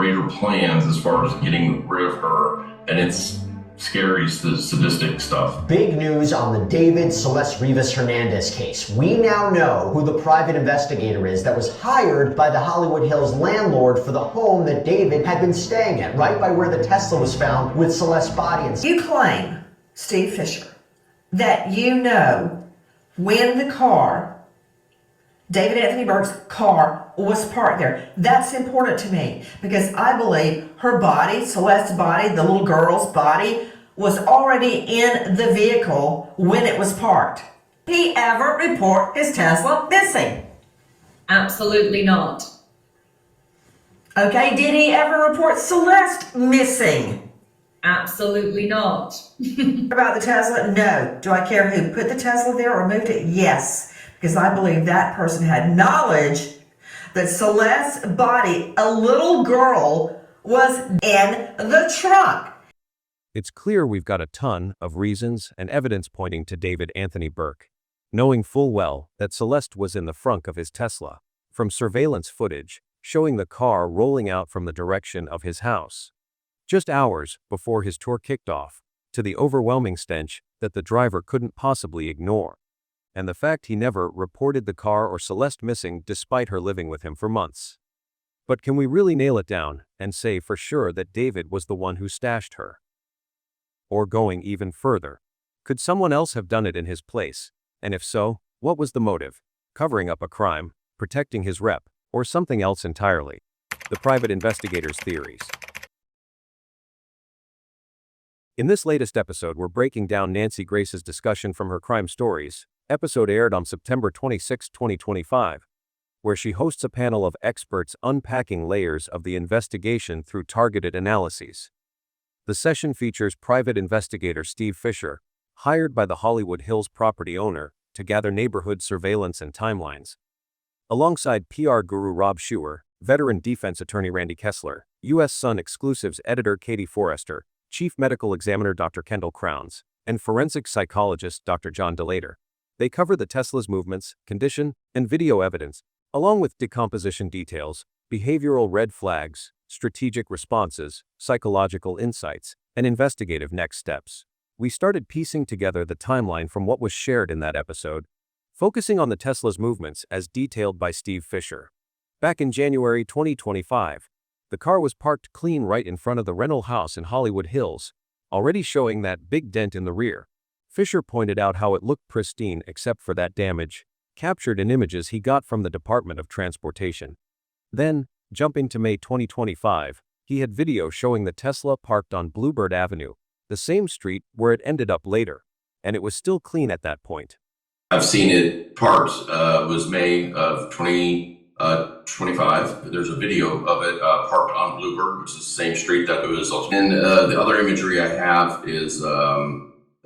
greater plans as far as getting rid of her, and it's scary, sadistic stuff. Big news on the David Celeste Rivas Hernandez case. We now know who the private investigator is that was hired by the Hollywood Hills landlord for the home that David had been staying at, right by where the Tesla was found with Celeste's body. And you claim, Steve Fischer, that you know when the car, David Anthony Burke's car, was parked there. That's important to me because I believe her body, Celeste's body, the little girl's body, was already in the vehicle when it was parked. Did he ever report his Tesla missing? Absolutely not. Okay, did he ever report Celeste missing? Absolutely not. About the Tesla? No. Do I care who put the Tesla there or moved it? Yes, because I believe that person had knowledge that Celeste's body, a little girl, was in the trunk. It's clear we've got a ton of reasons and evidence pointing to David Anthony Burke, knowing full well that Celeste was in the frunk of his Tesla, from surveillance footage showing the car rolling out from the direction of his house, just hours before his tour kicked off, to the overwhelming stench that the driver couldn't possibly ignore, and the fact he never reported the car or Celeste missing despite her living with him for months. But can we really nail it down and say for sure that David was the one who stashed her? Or going even further, could someone else have done it in his place? And if so, what was the motive? Covering up a crime, protecting his rep, or something else entirely? The private investigator's theories. In this latest episode, we're breaking down Nancy Grace's discussion from her crime stories. Episode aired on September 26, 2025, where she hosts a panel of experts unpacking layers of the investigation through targeted analyses. The session features private investigator Steve Fischer, hired by the Hollywood Hills property owner to gather neighborhood surveillance and timelines, alongside PR guru Rob Schuer, veteran defense attorney Randy Kessler, U.S. Sun Exclusives editor Katie Forrester, chief medical examiner Dr. Kendall Crowns, and forensic psychologist Dr. John DeLater. They cover the Tesla's movements, condition, and video evidence, along with decomposition details, behavioral red flags, strategic responses, psychological insights, and investigative next steps. We started piecing together the timeline from what was shared in that episode, focusing on the Tesla's movements as detailed by Steve Fischer. Back in January 2025, the car was parked clean right in front of the rental house in Hollywood Hills, already showing that big dent in the rear. Fischer pointed out how it looked pristine except for that damage, captured in images he got from the Department of Transportation. Then, jumping to May 2025, he had video showing the Tesla parked on Bluebird Avenue, the same street where it ended up later, and it was still clean at that point. I've seen it parked, was May of 2025. There's a video of it parked on Bluebird, which is the same street that it was. And the other imagery I have is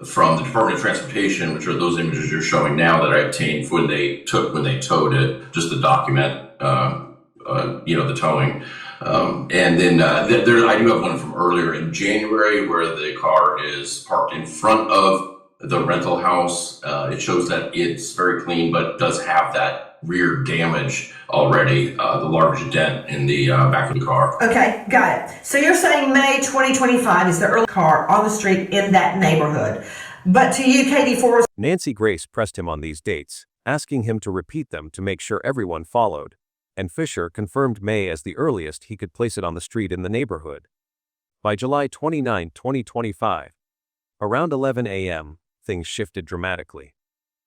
from the Department of Transportation, which are those images you're showing now that I obtained when they towed it, just to document, the towing. And then I do have one from earlier in January where the car is parked in front of the rental house. It shows that it's very clean, but does have that rear damage already, the large dent in the back of the car. Okay, got it. So you're saying May 2025 is the early car on the street in that neighborhood. But to you, Katie Forrest. Nancy Grace pressed him on these dates, asking him to repeat them to make sure everyone followed, and Fischer confirmed May as the earliest he could place it on the street in the neighborhood. By July 29, 2025, around 11 a.m., things shifted dramatically.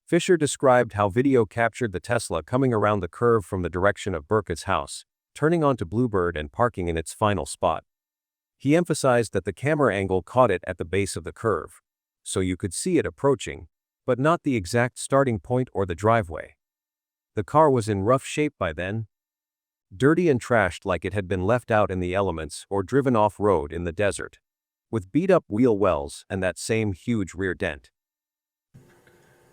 Fischer described how video captured the Tesla coming around the curve from the direction of Burke's house, turning onto Bluebird and parking in its final spot. He emphasized that the camera angle caught it at the base of the curve, so you could see it approaching, but not the exact starting point or the driveway. The car was in rough shape by then, dirty and trashed like it had been left out in the elements or driven off-road in the desert, with beat-up wheel wells and that same huge rear dent.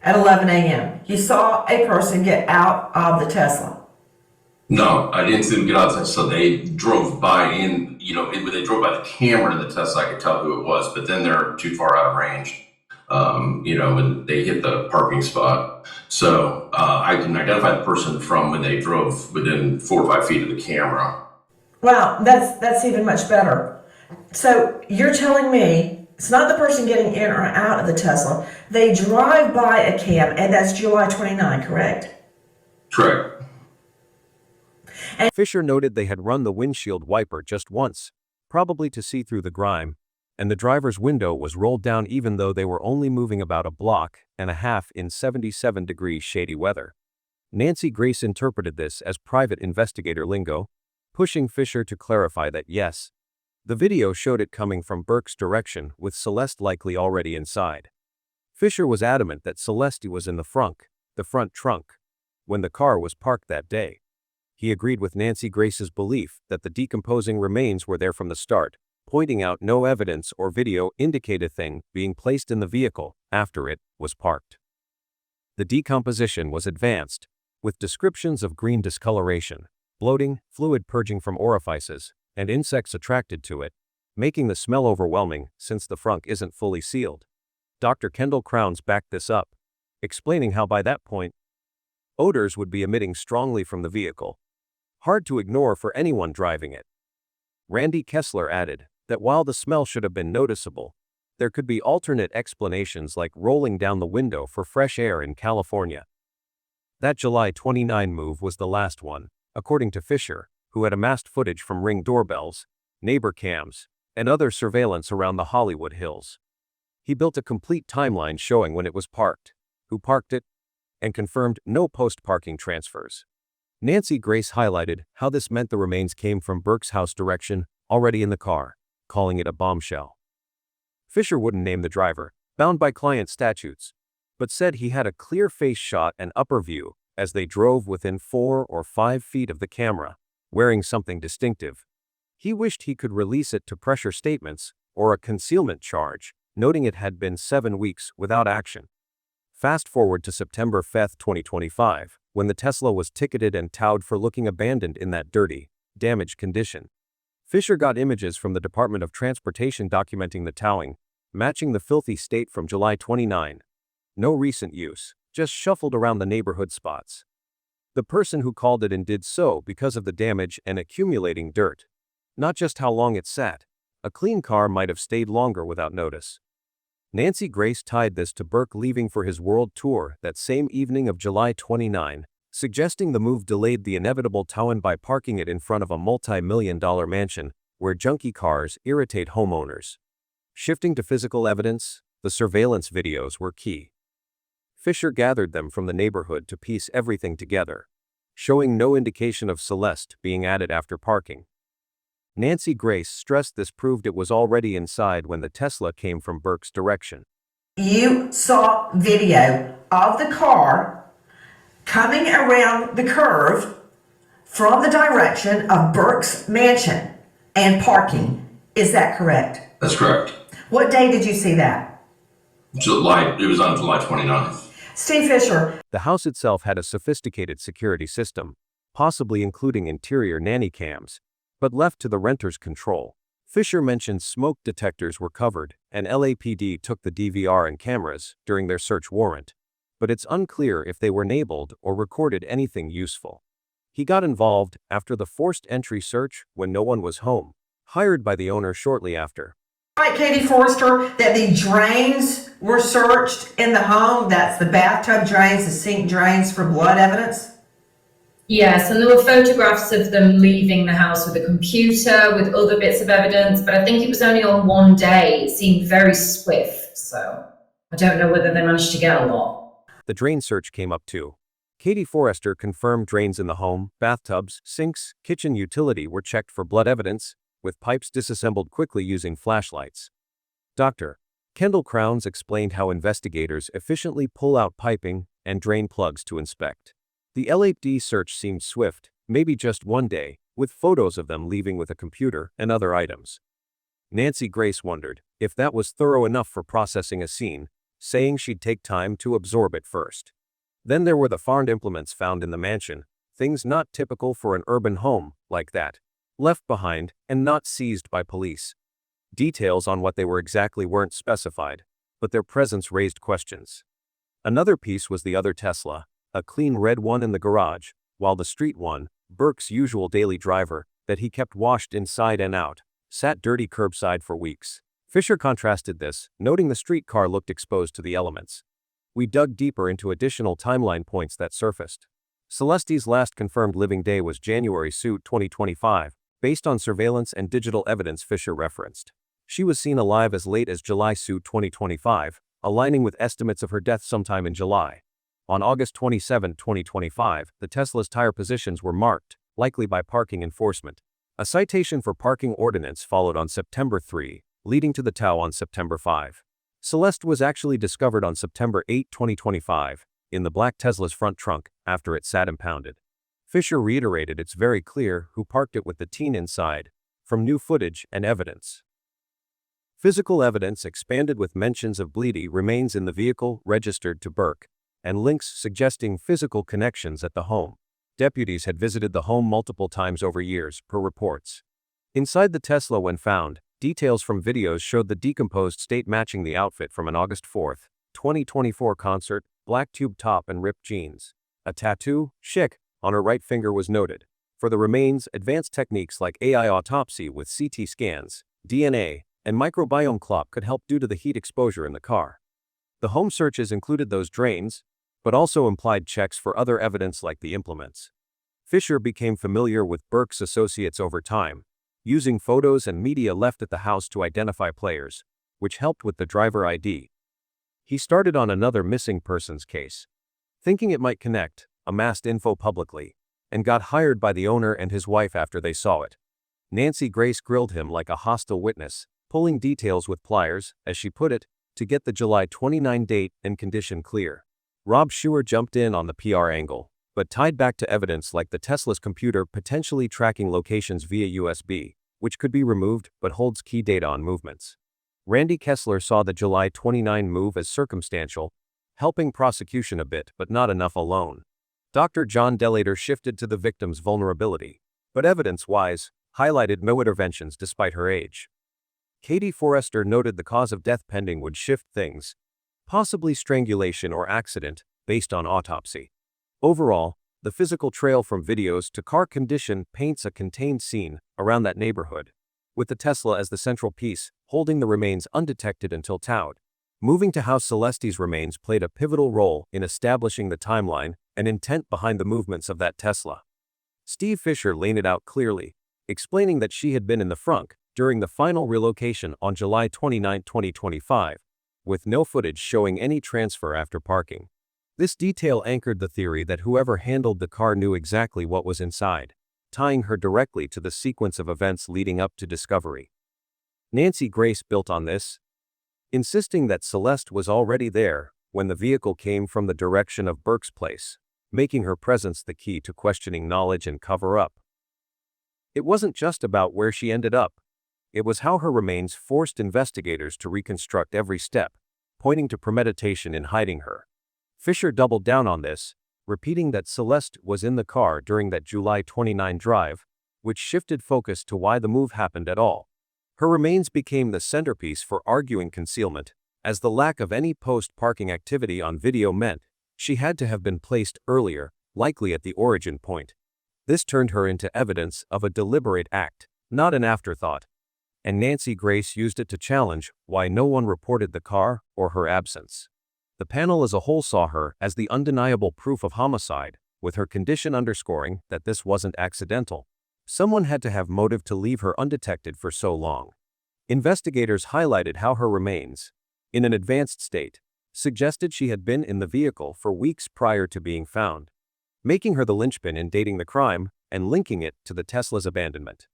At 11 a.m., you saw a person get out of the Tesla. No, I didn't see them get out of the Tesla. They drove by when they drove by the camera in the Tesla, I could tell who it was, but then they're too far out of range, when they hit the parking spot. So I can identify the person from when they drove within 4 or 5 feet of the camera. Wow, that's even much better. So you're telling me it's not the person getting in or out of the Tesla. They drive by a cam, and that's July 29, correct? Correct. Fischer noted they had run the windshield wiper just once, probably to see through the grime, and the driver's window was rolled down even though they were only moving about a block and a half in 77-degree shady weather. Nancy Grace interpreted this as private investigator lingo, pushing Fischer to clarify that yes, the video showed it coming from Burke's direction with Celeste likely already inside. Fischer was adamant that Celeste was in the front trunk, when the car was parked that day. He agreed with Nancy Grace's belief that the decomposing remains were there from the start, pointing out no evidence or video indicate a thing being placed in the vehicle after it was parked. The decomposition was advanced, with descriptions of green discoloration, bloating, fluid purging from orifices, and insects attracted to it, making the smell overwhelming since the frunk isn't fully sealed. Dr. Kendall Crowns backed this up, explaining how by that point, odors would be emitting strongly from the vehicle, hard to ignore for anyone driving it. Randy Kessler added that while the smell should have been noticeable, there could be alternate explanations like rolling down the window for fresh air in California. That July 29 move was the last one, according to Fischer, who had amassed footage from Ring doorbells, neighbor cams, and other surveillance around the Hollywood Hills. He built a complete timeline showing when it was parked, who parked it, and confirmed no post-parking transfers. Nancy Grace highlighted how this meant the remains came from Burke's house direction, already in the car, calling it a bombshell. Fischer wouldn't name the driver, bound by client statutes, but said he had a clear face shot and upper view as they drove within 4 or 5 feet of the camera, wearing something distinctive. He wished he could release it to pressure statements or a concealment charge, noting it had been 7 weeks without action. Fast forward to September 5, 2025, when the Tesla was ticketed and towed for looking abandoned in that dirty, damaged condition. Fischer got images from the Department of Transportation documenting the towing, matching the filthy state from July 29. No recent use, just shuffled around the neighborhood spots. The person who called it in did so because of the damage and accumulating dirt. Not just how long it sat. A clean car might have stayed longer without notice. Nancy Grace tied this to Burke leaving for his world tour that same evening of July 29, suggesting the move delayed the inevitable towing by parking it in front of a multi-million-dollar mansion where junky cars irritate homeowners. Shifting to physical evidence, the surveillance videos were key. Fischer gathered them from the neighborhood to piece everything together, showing no indication of Celeste being added after parking. Nancy Grace stressed this proved it was already inside when the Tesla came from Burke's direction. You saw video of the car coming around the curve from the direction of Burke's mansion and parking. Is that correct? That's correct. What day did you see that? It was on July 29th. Steve Fischer. The house itself had a sophisticated security system, possibly including interior nanny cams, but left to the renter's control. Fischer mentioned smoke detectors were covered, and LAPD took the DVR and cameras during their search warrant, but it's unclear if they were enabled or recorded anything useful. He got involved after the forced entry search when no one was home, hired by the owner shortly after. Right, Katie Forrester, that the drains were searched in the home. That's the bathtub drains, the sink drains for blood evidence. Yes, and there were photographs of them leaving the house with a computer, with other bits of evidence, but I think it was only on one day. It seemed very swift, so I don't know whether they managed to get a lot. The drain search came up too. Katie Forrester confirmed drains in the home, bathtubs, sinks, kitchen utility were checked for blood evidence, with pipes disassembled quickly using flashlights. Dr. Kendall Crowns explained how investigators efficiently pull out piping and drain plugs to inspect. The LAPD search seemed swift, maybe just one day, with photos of them leaving with a computer and other items. Nancy Grace wondered if that was thorough enough for processing a scene, saying she'd take time to absorb it first. Then there were the farm implements found in the mansion, things not typical for an urban home like that, left behind and not seized by police. Details on what they were exactly weren't specified, but their presence raised questions. Another piece was the other Tesla, a clean red one in the garage, while the street one, Burke's usual daily driver, that he kept washed inside and out, sat dirty curbside for weeks. Fischer contrasted this, noting the streetcar looked exposed to the elements. We dug deeper into additional timeline points that surfaced. Celeste's last confirmed living day was January 2025, based on surveillance and digital evidence Fischer referenced. She was seen alive as late as July 2025, aligning with estimates of her death sometime in July. On August 27, 2025, the Tesla's tire positions were marked, likely by parking enforcement. A citation for parking ordinance followed on September 3, leading to the tow on September 5. Celeste was actually discovered on September 8, 2025, in the black Tesla's front trunk after it sat impounded. Fischer reiterated it's very clear who parked it with the teen inside, from new footage and evidence. Physical evidence expanded with mentions of Bleedy remains in the vehicle registered to Burke, and links suggesting physical connections at the home. Deputies had visited the home multiple times over years, per reports. Inside the Tesla when found, details from videos showed the decomposed state matching the outfit from an August 4, 2024 concert, black tube top and ripped jeans. A tattoo, chic, on her right finger was noted. For the remains, advanced techniques like AI autopsy with CT scans, DNA, and microbiome clock could help due to the heat exposure in the car. The home searches included those drains, but also implied checks for other evidence like the implements. Fischer became familiar with Burke's associates over time, using photos and media left at the house to identify players, which helped with the driver ID. He started on another missing persons case, thinking it might connect, amassed info publicly, and got hired by the owner and his wife after they saw it. Nancy Grace grilled him like a hostile witness, pulling details with pliers, as she put it, to get the July 29 date and condition clear. Rob Schuer jumped in on the PR angle, but tied back to evidence like the Tesla's computer potentially tracking locations via USB, which could be removed but holds key data on movements. Randy Kessler saw the July 29 move as circumstantial, helping prosecution a bit but not enough alone. Dr. John Delator shifted to the victim's vulnerability, but evidence-wise, highlighted no interventions despite her age. Katie Forrester noted the cause of death pending would shift things, possibly strangulation or accident, based on autopsy. Overall, the physical trail from videos to car condition paints a contained scene around that neighborhood, with the Tesla as the central piece, holding the remains undetected until towed. Moving to how Celeste's remains played a pivotal role in establishing the timeline and intent behind the movements of that Tesla. Steve Fischer laid it out clearly, explaining that she had been in the frunk during the final relocation on July 29, 2025, with no footage showing any transfer after parking. This detail anchored the theory that whoever handled the car knew exactly what was inside, tying her directly to the sequence of events leading up to discovery. Nancy Grace built on this, insisting that Celeste was already there when the vehicle came from the direction of Burke's place, making her presence the key to questioning knowledge and cover-up. It wasn't just about where she ended up. It was how her remains forced investigators to reconstruct every step, pointing to premeditation in hiding her. Fischer doubled down on this, repeating that Celeste was in the car during that July 29 drive, which shifted focus to why the move happened at all. Her remains became the centerpiece for arguing concealment, as the lack of any post-parking activity on video meant she had to have been placed earlier, likely at the origin point. This turned her into evidence of a deliberate act, not an afterthought, and Nancy Grace used it to challenge why no one reported the car or her absence. The panel as a whole saw her as the undeniable proof of homicide, with her condition underscoring that this wasn't accidental. Someone had to have motive to leave her undetected for so long. Investigators highlighted how her remains, in an advanced state, suggested she had been in the vehicle for weeks prior to being found, making her the linchpin in dating the crime and linking it to the Tesla's abandonment.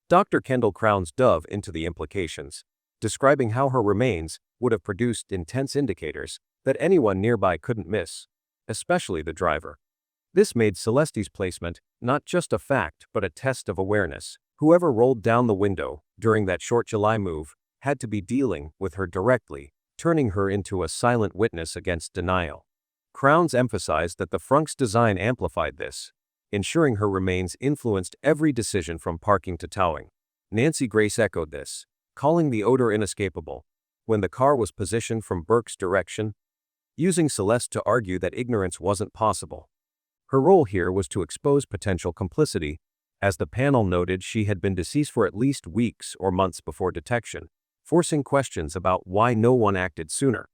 Dr. Kendall Crowns dove into the implications, describing how her remains would have produced intense indicators that anyone nearby couldn't miss, especially the driver. This made Celeste's placement not just a fact but a test of awareness. Whoever rolled down the window during that short July move had to be dealing with her directly, turning her into a silent witness against denial. Crowns emphasized that the frunk's design amplified this, ensuring her remains influenced every decision from parking to towing. Nancy Grace echoed this, calling the odor inescapable, when the car was positioned from Burke's direction, using Celeste to argue that ignorance wasn't possible. Her role here was to expose potential complicity, As the panel noted, she had been deceased for at least weeks or months before detection, forcing questions about why no one acted sooner.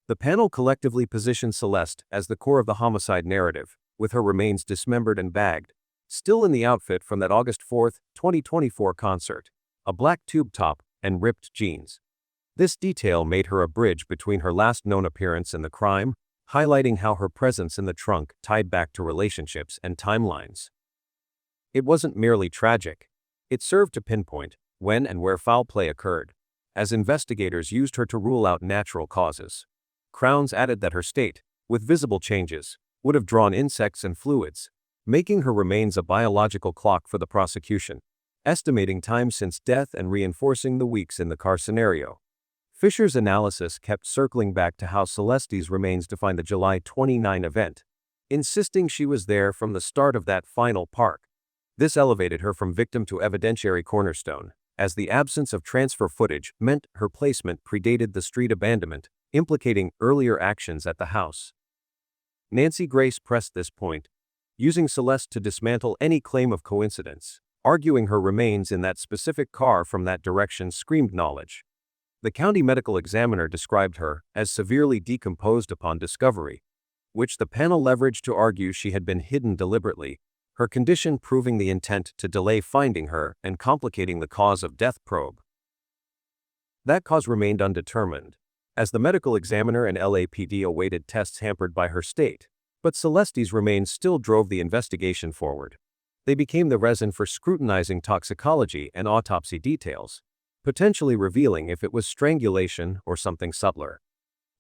The panel collectively positioned Celeste as the core of the homicide narrative, with her remains dismembered and bagged, still in the outfit from that August 4, 2024 concert, a black tube top and ripped jeans. This detail made her a bridge between her last known appearance and the crime, highlighting how her presence in the trunk tied back to relationships and timelines. It wasn't merely tragic. It served to pinpoint when and where foul play occurred, as investigators used her to rule out natural causes. Crowns added that her state, with visible changes, would have drawn insects and fluids, making her remains a biological clock for the prosecution, estimating time since death and reinforcing the weeks in the car scenario. Fischer's analysis kept circling back to how Celeste's remains define the July 29 event, insisting she was there from the start of that final park. This elevated her from victim to evidentiary cornerstone, as the absence of transfer footage meant her placement predated the street abandonment, implicating earlier actions at the house. Nancy Grace pressed this point, using Celeste to dismantle any claim of coincidence, arguing her remains in that specific car from that direction screamed knowledge. The county medical examiner described her as severely decomposed upon discovery, which the panel leveraged to argue she had been hidden deliberately, her condition proving the intent to delay finding her and complicating the cause of death probe. That cause remained undetermined, as the medical examiner and LAPD awaited tests hampered by her state, but Celeste's remains still drove the investigation forward. They became the resin for scrutinizing toxicology and autopsy details, potentially revealing if it was strangulation or something subtler.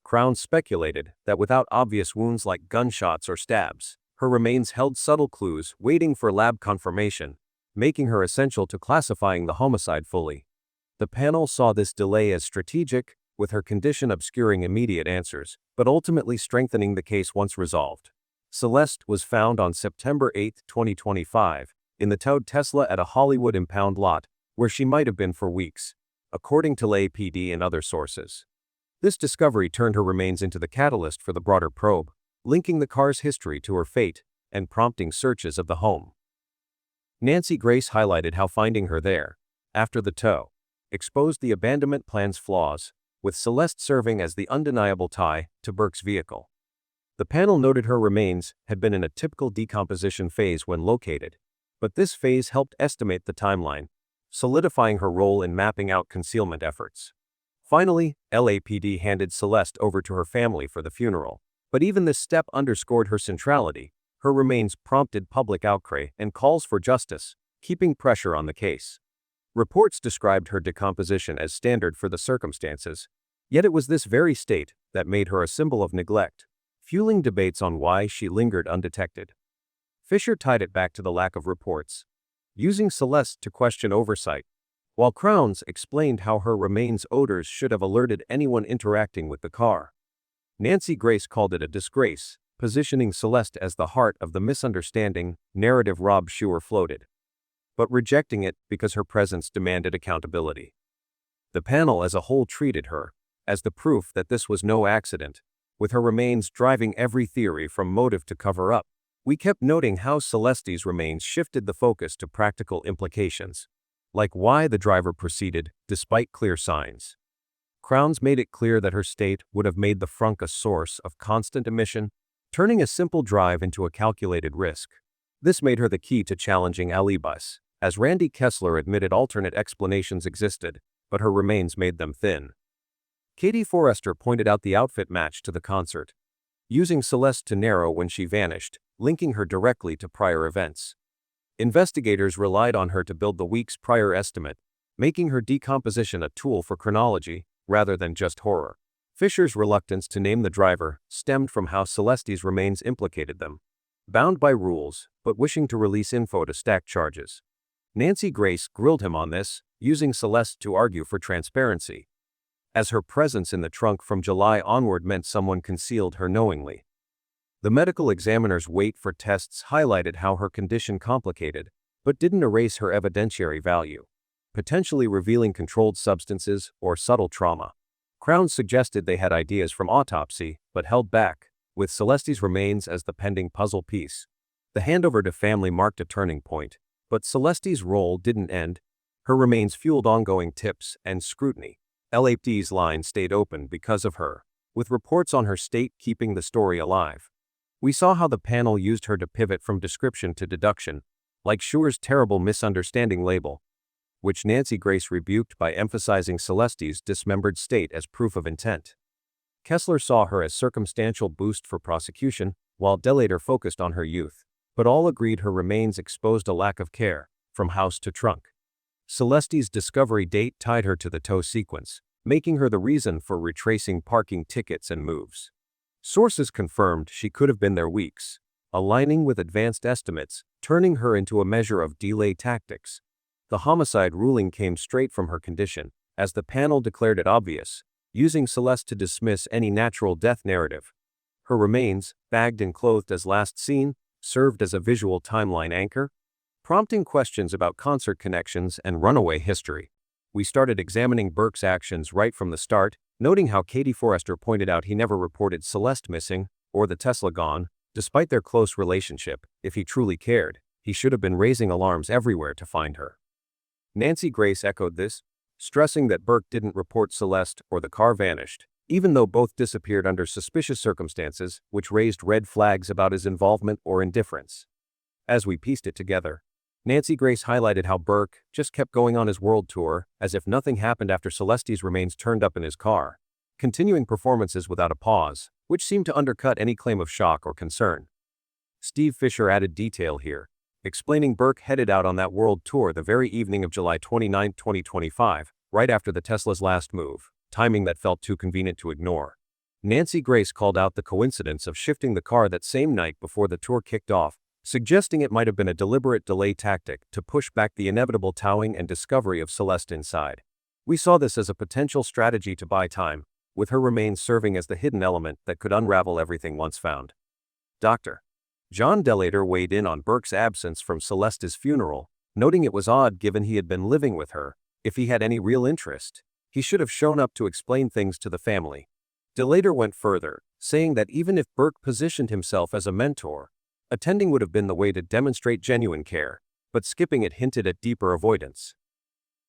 Crown speculated that without obvious wounds like gunshots or stabs, her remains held subtle clues waiting for lab confirmation, making her essential to classifying the homicide fully. The panel saw this delay as strategic, with her condition obscuring immediate answers, but ultimately strengthening the case once resolved. Celeste was found on September 8, 2025, in the towed Tesla at a Hollywood impound lot, where she might have been for weeks, according to LAPD and other sources. This discovery turned her remains into the catalyst for the broader probe, linking the car's history to her fate and prompting searches of the home. Nancy Grace highlighted how finding her there, after the tow, exposed the abandonment plan's flaws, with Celeste serving as the undeniable tie to Burke's vehicle. The panel noted her remains had been in a typical decomposition phase when located, but this phase helped estimate the timeline, solidifying her role in mapping out concealment efforts. Finally, LAPD handed Celeste over to her family for the funeral. But even this step underscored her centrality. Her remains prompted public outcry and calls for justice, keeping pressure on the case. Reports described her decomposition as standard for the circumstances, yet it was this very state that made her a symbol of neglect, fueling debates on why she lingered undetected. Fischer tied it back to the lack of reports, using Celeste to question oversight, while Crowns explained how her remains' odors should have alerted anyone interacting with the car. Nancy Grace called it a disgrace, positioning Celeste as the heart of the misunderstanding narrative Rob Schuer floated, but rejecting it because her presence demanded accountability. The panel as a whole treated her as the proof that this was no accident, with her remains driving every theory from motive to cover-up. We kept noting how Celeste's remains shifted the focus to practical implications, like why the driver proceeded despite clear signs. Crowns made it clear that her state would have made the frunk a source of constant emission, turning a simple drive into a calculated risk. This made her the key to challenging alibis, as Randy Kessler admitted alternate explanations existed, but her remains made them thin. Katie Forrester pointed out the outfit match to the concert, using Celeste to narrow when she vanished, linking her directly to prior events. Investigators relied on her to build the week's prior estimate, making her decomposition a tool for chronology rather than just horror. Fischer's reluctance to name the driver stemmed from how Celeste's remains implicated them, bound by rules but wishing to release info to stack charges. Nancy Grace grilled him on this, using Celeste to argue for transparency, as her presence in the trunk from July onward meant someone concealed her knowingly. The medical examiner's wait for tests highlighted how her condition complicated, but didn't erase her evidentiary value, potentially revealing controlled substances or subtle trauma. Crowns suggested they had ideas from autopsy, but held back, with Celeste's remains as the pending puzzle piece. The handover to family marked a turning point, But Celeste's role didn't end. Her remains fueled ongoing tips and scrutiny. LAPD's line stayed open because of her, with reports on her state keeping the story alive. We saw how the panel used her to pivot from description to deduction, like Schuer's terrible misunderstanding label, which Nancy Grace rebuked by emphasizing Celeste's dismembered state as proof of intent. Kessler saw her as circumstantial boost for prosecution, while Delator focused on her youth, but all agreed her remains exposed a lack of care, from house to trunk. Celeste's discovery date tied her to the tow sequence, making her the reason for retracing parking tickets and moves. Sources confirmed she could have been there weeks, aligning with advanced estimates, turning her into a measure of delay tactics. The homicide ruling came straight from her condition, as the panel declared it obvious, using Celeste to dismiss any natural death narrative. Her remains, bagged and clothed as last seen, served as a visual timeline anchor, prompting questions about concert connections and runaway history. We started examining Burke's actions right from the start, noting how Katie Forrester pointed out he never reported Celeste missing, or the Tesla gone. Despite their close relationship, if he truly cared, he should have been raising alarms everywhere to find her. Nancy Grace echoed this, stressing that Burke didn't report Celeste or the car vanished, even though both disappeared under suspicious circumstances, which raised red flags about his involvement or indifference. As we pieced it together, Nancy Grace highlighted how Burke just kept going on his world tour, as if nothing happened after Celeste's remains turned up in his car, continuing performances without a pause, which seemed to undercut any claim of shock or concern. Steve Fischer added detail here, explaining Burke headed out on that world tour the very evening of July 29, 2025, right after the Tesla's last move, timing that felt too convenient to ignore. Nancy Grace called out the coincidence of shifting the car that same night before the tour kicked off, suggesting it might have been a deliberate delay tactic to push back the inevitable towing and discovery of Celeste inside. We saw this as a potential strategy to buy time, with her remains serving as the hidden element that could unravel everything once found. Dr. John Delator weighed in on Burke's absence from Celeste's funeral, noting it was odd given he had been living with her. If he had any real interest, he should have shown up to explain things to the family. Delator went further, saying that even if Burke positioned himself as a mentor, attending would have been the way to demonstrate genuine care, but skipping it hinted at deeper avoidance.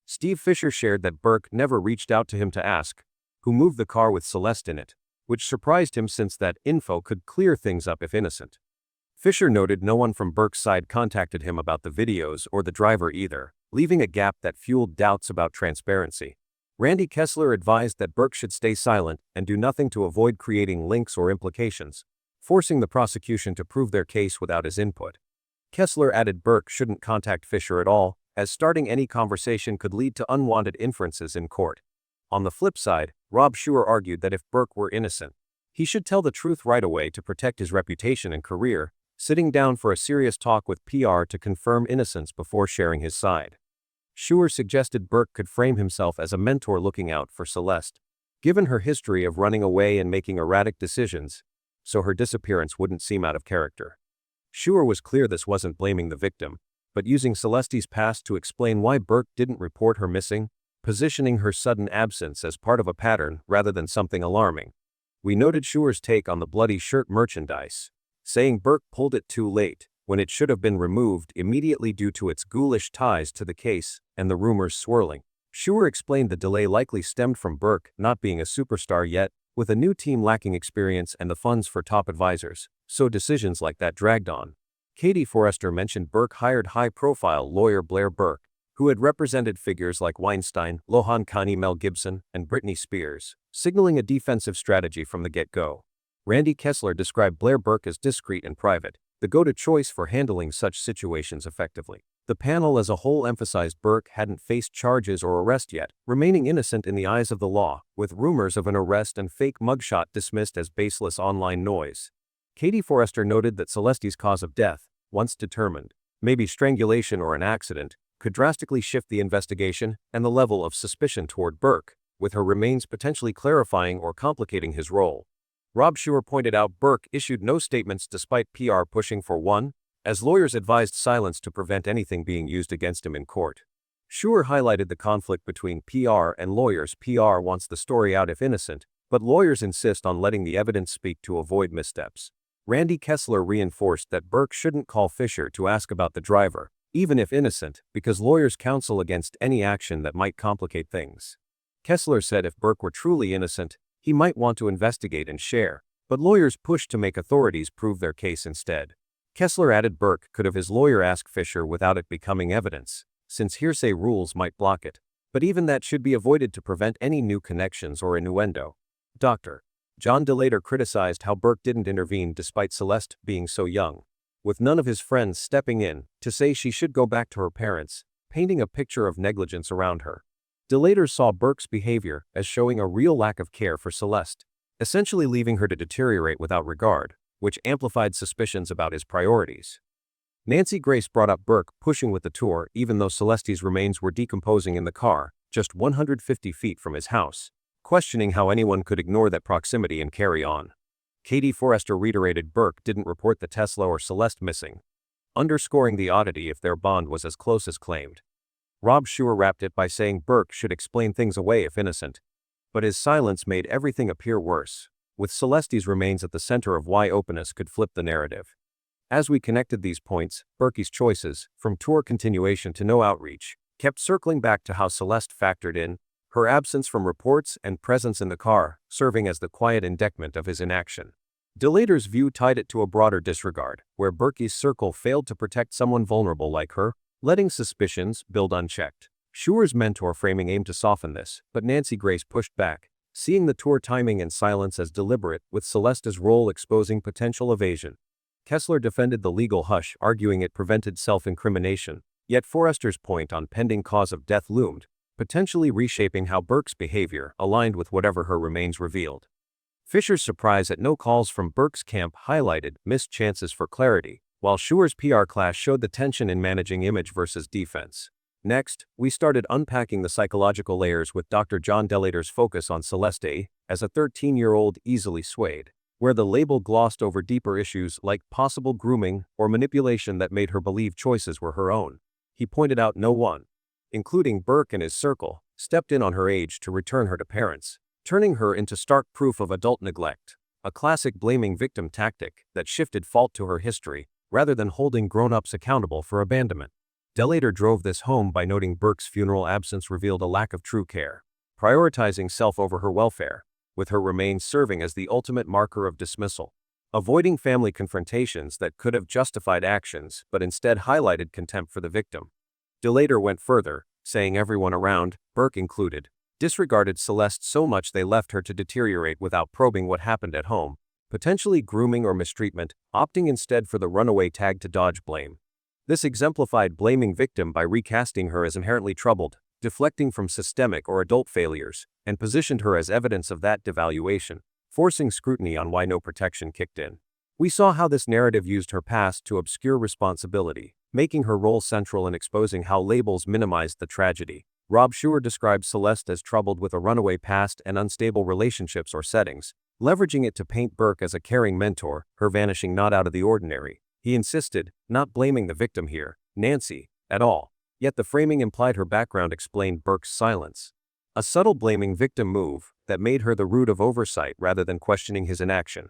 Steve Fischer shared that Burke never reached out to him to ask who moved the car with Celeste in it, which surprised him since that info could clear things up if innocent. Fischer noted no one from Burke's side contacted him about the videos or the driver either, leaving a gap that fueled doubts about transparency. Randy Kessler advised that Burke should stay silent and do nothing to avoid creating links or implications, forcing the prosecution to prove their case without his input. Kessler added Burke shouldn't contact Fischer at all, as starting any conversation could lead to unwanted inferences in court. On the flip side, Rob Schuer argued that if Burke were innocent, he should tell the truth right away to protect his reputation and career, sitting down for a serious talk with PR to confirm innocence before sharing his side. Schuer suggested Burke could frame himself as a mentor looking out for Celeste, given her history of running away and making erratic decisions, so her disappearance wouldn't seem out of character. Schuer was clear this wasn't blaming the victim, but using Celeste's past to explain why Burke didn't report her missing, positioning her sudden absence as part of a pattern rather than something alarming. We noted Schuer's take on the bloody shirt merchandise, saying Burke pulled it too late, when it should have been removed immediately due to its ghoulish ties to the case and the rumors swirling. Schuer explained the delay likely stemmed from Burke not being a superstar yet, with a new team lacking experience and the funds for top advisors, so decisions like that dragged on. Katie Forrester mentioned Burke hired high-profile lawyer Blair Burke, who had represented figures like Weinstein, Lohan Kani, Mel Gibson, and Britney Spears, signaling a defensive strategy from the get-go. Randy Kessler described Blair Burke as discreet and private, the go-to choice for handling such situations effectively. The panel as a whole emphasized Burke hadn't faced charges or arrest yet, remaining innocent in the eyes of the law, with rumors of an arrest and fake mugshot dismissed as baseless online noise. Katie Forrester noted that Celeste's cause of death, once determined, maybe strangulation or an accident, could drastically shift the investigation and the level of suspicion toward Burke, with her remains potentially clarifying or complicating his role. Rob Schuer pointed out Burke issued no statements despite PR pushing for one, as lawyers advised silence to prevent anything being used against him in court. Schuer highlighted the conflict between PR and lawyers. PR wants the story out if innocent, but lawyers insist on letting the evidence speak to avoid missteps. Randy Kessler reinforced that Burke shouldn't call Fischer to ask about the driver, even if innocent, because lawyers counsel against any action that might complicate things. Kessler said if Burke were truly innocent, he might want to investigate and share, but lawyers pushed to make authorities prove their case instead. Kessler added Burke could have his lawyer ask Fischer without it becoming evidence, since hearsay rules might block it, but even that should be avoided to prevent any new connections or innuendo. Dr. John DeLater criticized how Burke didn't intervene despite Celeste being so young, with none of his friends stepping in to say she should go back to her parents, painting a picture of negligence around her. DeLater saw Burke's behavior as showing a real lack of care for Celeste, essentially leaving her to deteriorate without regard, which amplified suspicions about his priorities. Nancy Grace brought up Burke pushing with the tour even though Celeste's remains were decomposing in the car, just 150 feet from his house, questioning how anyone could ignore that proximity and carry on. Katie Forrester reiterated Burke didn't report the Tesla or Celeste missing, underscoring the oddity if their bond was as close as claimed. Rob Schuer wrapped it by saying Burke should explain things away if innocent, but his silence made everything appear worse, with Celeste's remains at the center of why openness could flip the narrative. As we connected these points, Burke's choices, from tour continuation to no outreach, kept circling back to how Celeste factored in, her absence from reports and presence in the car, serving as the quiet indictment of his inaction. DeLater's view tied it to a broader disregard, where Burke's circle failed to protect someone vulnerable like her, letting suspicions build unchecked. Schuer's mentor framing aimed to soften this, but Nancy Grace pushed back, seeing the tour timing and silence as deliberate, with Celeste's role exposing potential evasion. Kessler defended the legal hush, arguing it prevented self-incrimination, yet Forrester's point on pending cause of death loomed, potentially reshaping how Burke's behavior aligned with whatever her remains revealed. Fischer's surprise at no calls from Burke's camp highlighted missed chances for clarity, while Schuer's PR class showed the tension in managing image versus defense. Next, we started unpacking the psychological layers with Dr. John DeLater's focus on Celeste as a 13-year-old easily swayed, where the label glossed over deeper issues like possible grooming or manipulation that made her believe choices were her own. He pointed out no one, including Burke and his circle, stepped in on her age to return her to parents, turning her into stark proof of adult neglect, a classic blaming victim tactic that shifted fault to her history rather than holding grown-ups accountable for abandonment. DeLater drove this home by noting Burke's funeral absence revealed a lack of true care, prioritizing self over her welfare, with her remains serving as the ultimate marker of dismissal, avoiding family confrontations that could have justified actions but instead highlighted contempt for the victim. DeLater went further, saying everyone around, Burke included, disregarded Celeste so much they left her to deteriorate without probing what happened at home, potentially grooming or mistreatment, opting instead for the runaway tag to dodge blame. This exemplified blaming victim by recasting her as inherently troubled, deflecting from systemic or adult failures, and positioned her as evidence of that devaluation, forcing scrutiny on why no protection kicked in. We saw how this narrative used her past to obscure responsibility, making her role central in exposing how labels minimized the tragedy. Rob Schuer described Celeste as troubled with a runaway past and unstable relationships or settings, leveraging it to paint Burke as a caring mentor, her vanishing not out of the ordinary. He insisted, not blaming the victim here, Nancy, at all. Yet the framing implied her background explained Burke's silence. A subtle blaming victim move that made her the root of oversight rather than questioning his inaction.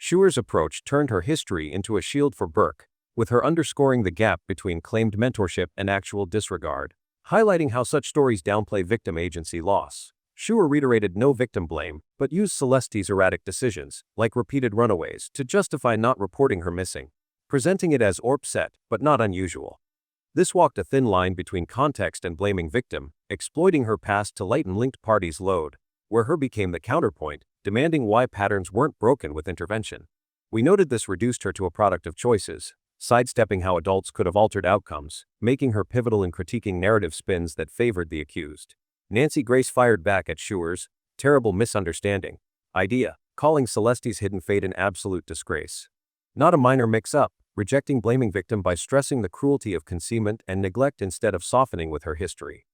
Schuer's approach turned her history into a shield for Burke, with her underscoring the gap between claimed mentorship and actual disregard, highlighting how such stories downplay victim agency loss. Schuer reiterated no victim blame, but used Celeste's erratic decisions, like repeated runaways, to justify not reporting her missing, presenting it as upset but not unusual. This walked a thin line between context and blaming victim, exploiting her past to lighten linked parties' load, where her became the counterpoint, demanding why patterns weren't broken with intervention. We noted this reduced her to a product of choices, sidestepping how adults could have altered outcomes, making her pivotal in critiquing narrative spins that favored the accused. Nancy Grace fired back at Schuer's terrible misunderstanding idea, calling Celeste's hidden fate an absolute disgrace. Not a minor mix-up, rejecting blaming victim by stressing the cruelty of concealment and neglect instead of softening with her history.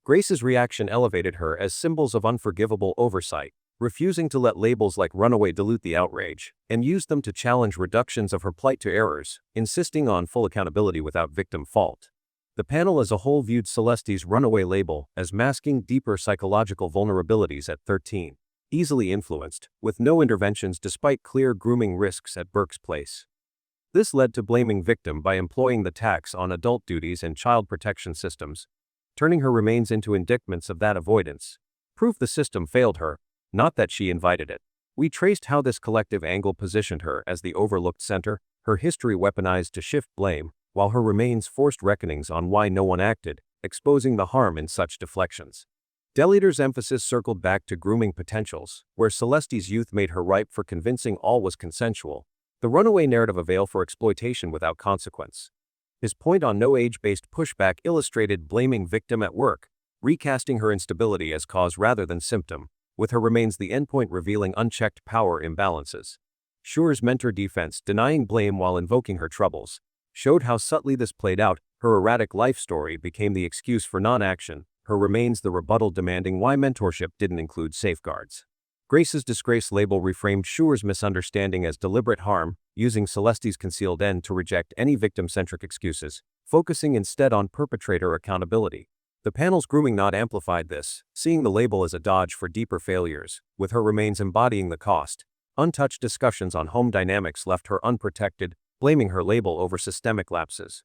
Grace's reaction elevated her as symbols of unforgivable oversight, refusing to let labels like runaway dilute the outrage, and used them to challenge reductions of her plight to errors, insisting on full accountability without victim fault. The panel as a whole viewed Celeste's runaway label as masking deeper psychological vulnerabilities at 13, easily influenced, with no interventions despite clear grooming risks at Burke's place. This led to blaming victim by employing the tax on adult duties and child protection systems, turning her remains into indictments of that avoidance. Proof the system failed her, not that she invited it. We traced how this collective angle positioned her as the overlooked center, her history weaponized to shift blame, while her remains forced reckonings on why no one acted, exposing the harm in such deflections. Delator's emphasis circled back to grooming potentials, where Celeste's youth made her ripe for convincing all was consensual. The runaway narrative a veil for exploitation without consequence. His point on no age-based pushback illustrated blaming victim at work, recasting her instability as cause rather than symptom, with her remains the endpoint revealing unchecked power imbalances. Schuer's mentor defense, denying blame while invoking her troubles, showed how subtly this played out. Her erratic life story became the excuse for non-action, her remains the rebuttal demanding why mentorship didn't include safeguards. Grace's disgrace label reframed Schuer's misunderstanding as deliberate harm, using Celeste's concealed end to reject any victim-centric excuses, focusing instead on perpetrator accountability. The panel's grooming nod amplified this, seeing the label as a dodge for deeper failures, with her remains embodying the cost. Untouched discussions on home dynamics left her unprotected, blaming her label over systemic lapses.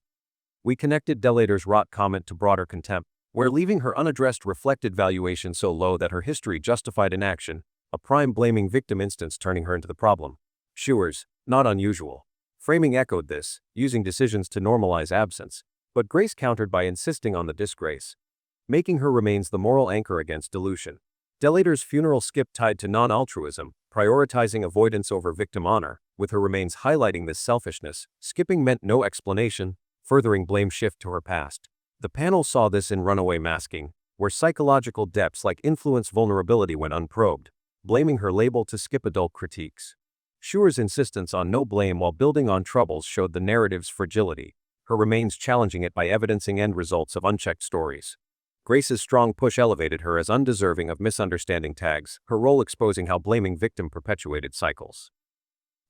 We connected Delator's rot comment to broader contempt, where leaving her unaddressed reflected valuation so low that her history justified inaction, a prime blaming victim instance turning her into the problem. Schuer's, not unusual. Framing echoed this, using decisions to normalize absence, but Grace countered by insisting on the disgrace, making her remains the moral anchor against dilution. Delator's funeral skip tied to non-altruism, prioritizing avoidance over victim honor, with her remains highlighting this selfishness. Skipping meant no explanation, furthering blame shift to her past. The panel saw this in runaway masking, where psychological depths like influence vulnerability went unprobed, blaming her label to skip adult critiques. Schuer's insistence on no blame while building on troubles showed the narrative's fragility, her remains challenging it by evidencing end results of unchecked stories. Grace's strong push elevated her as undeserving of misunderstanding tags, her role exposing how blaming victim perpetuated cycles.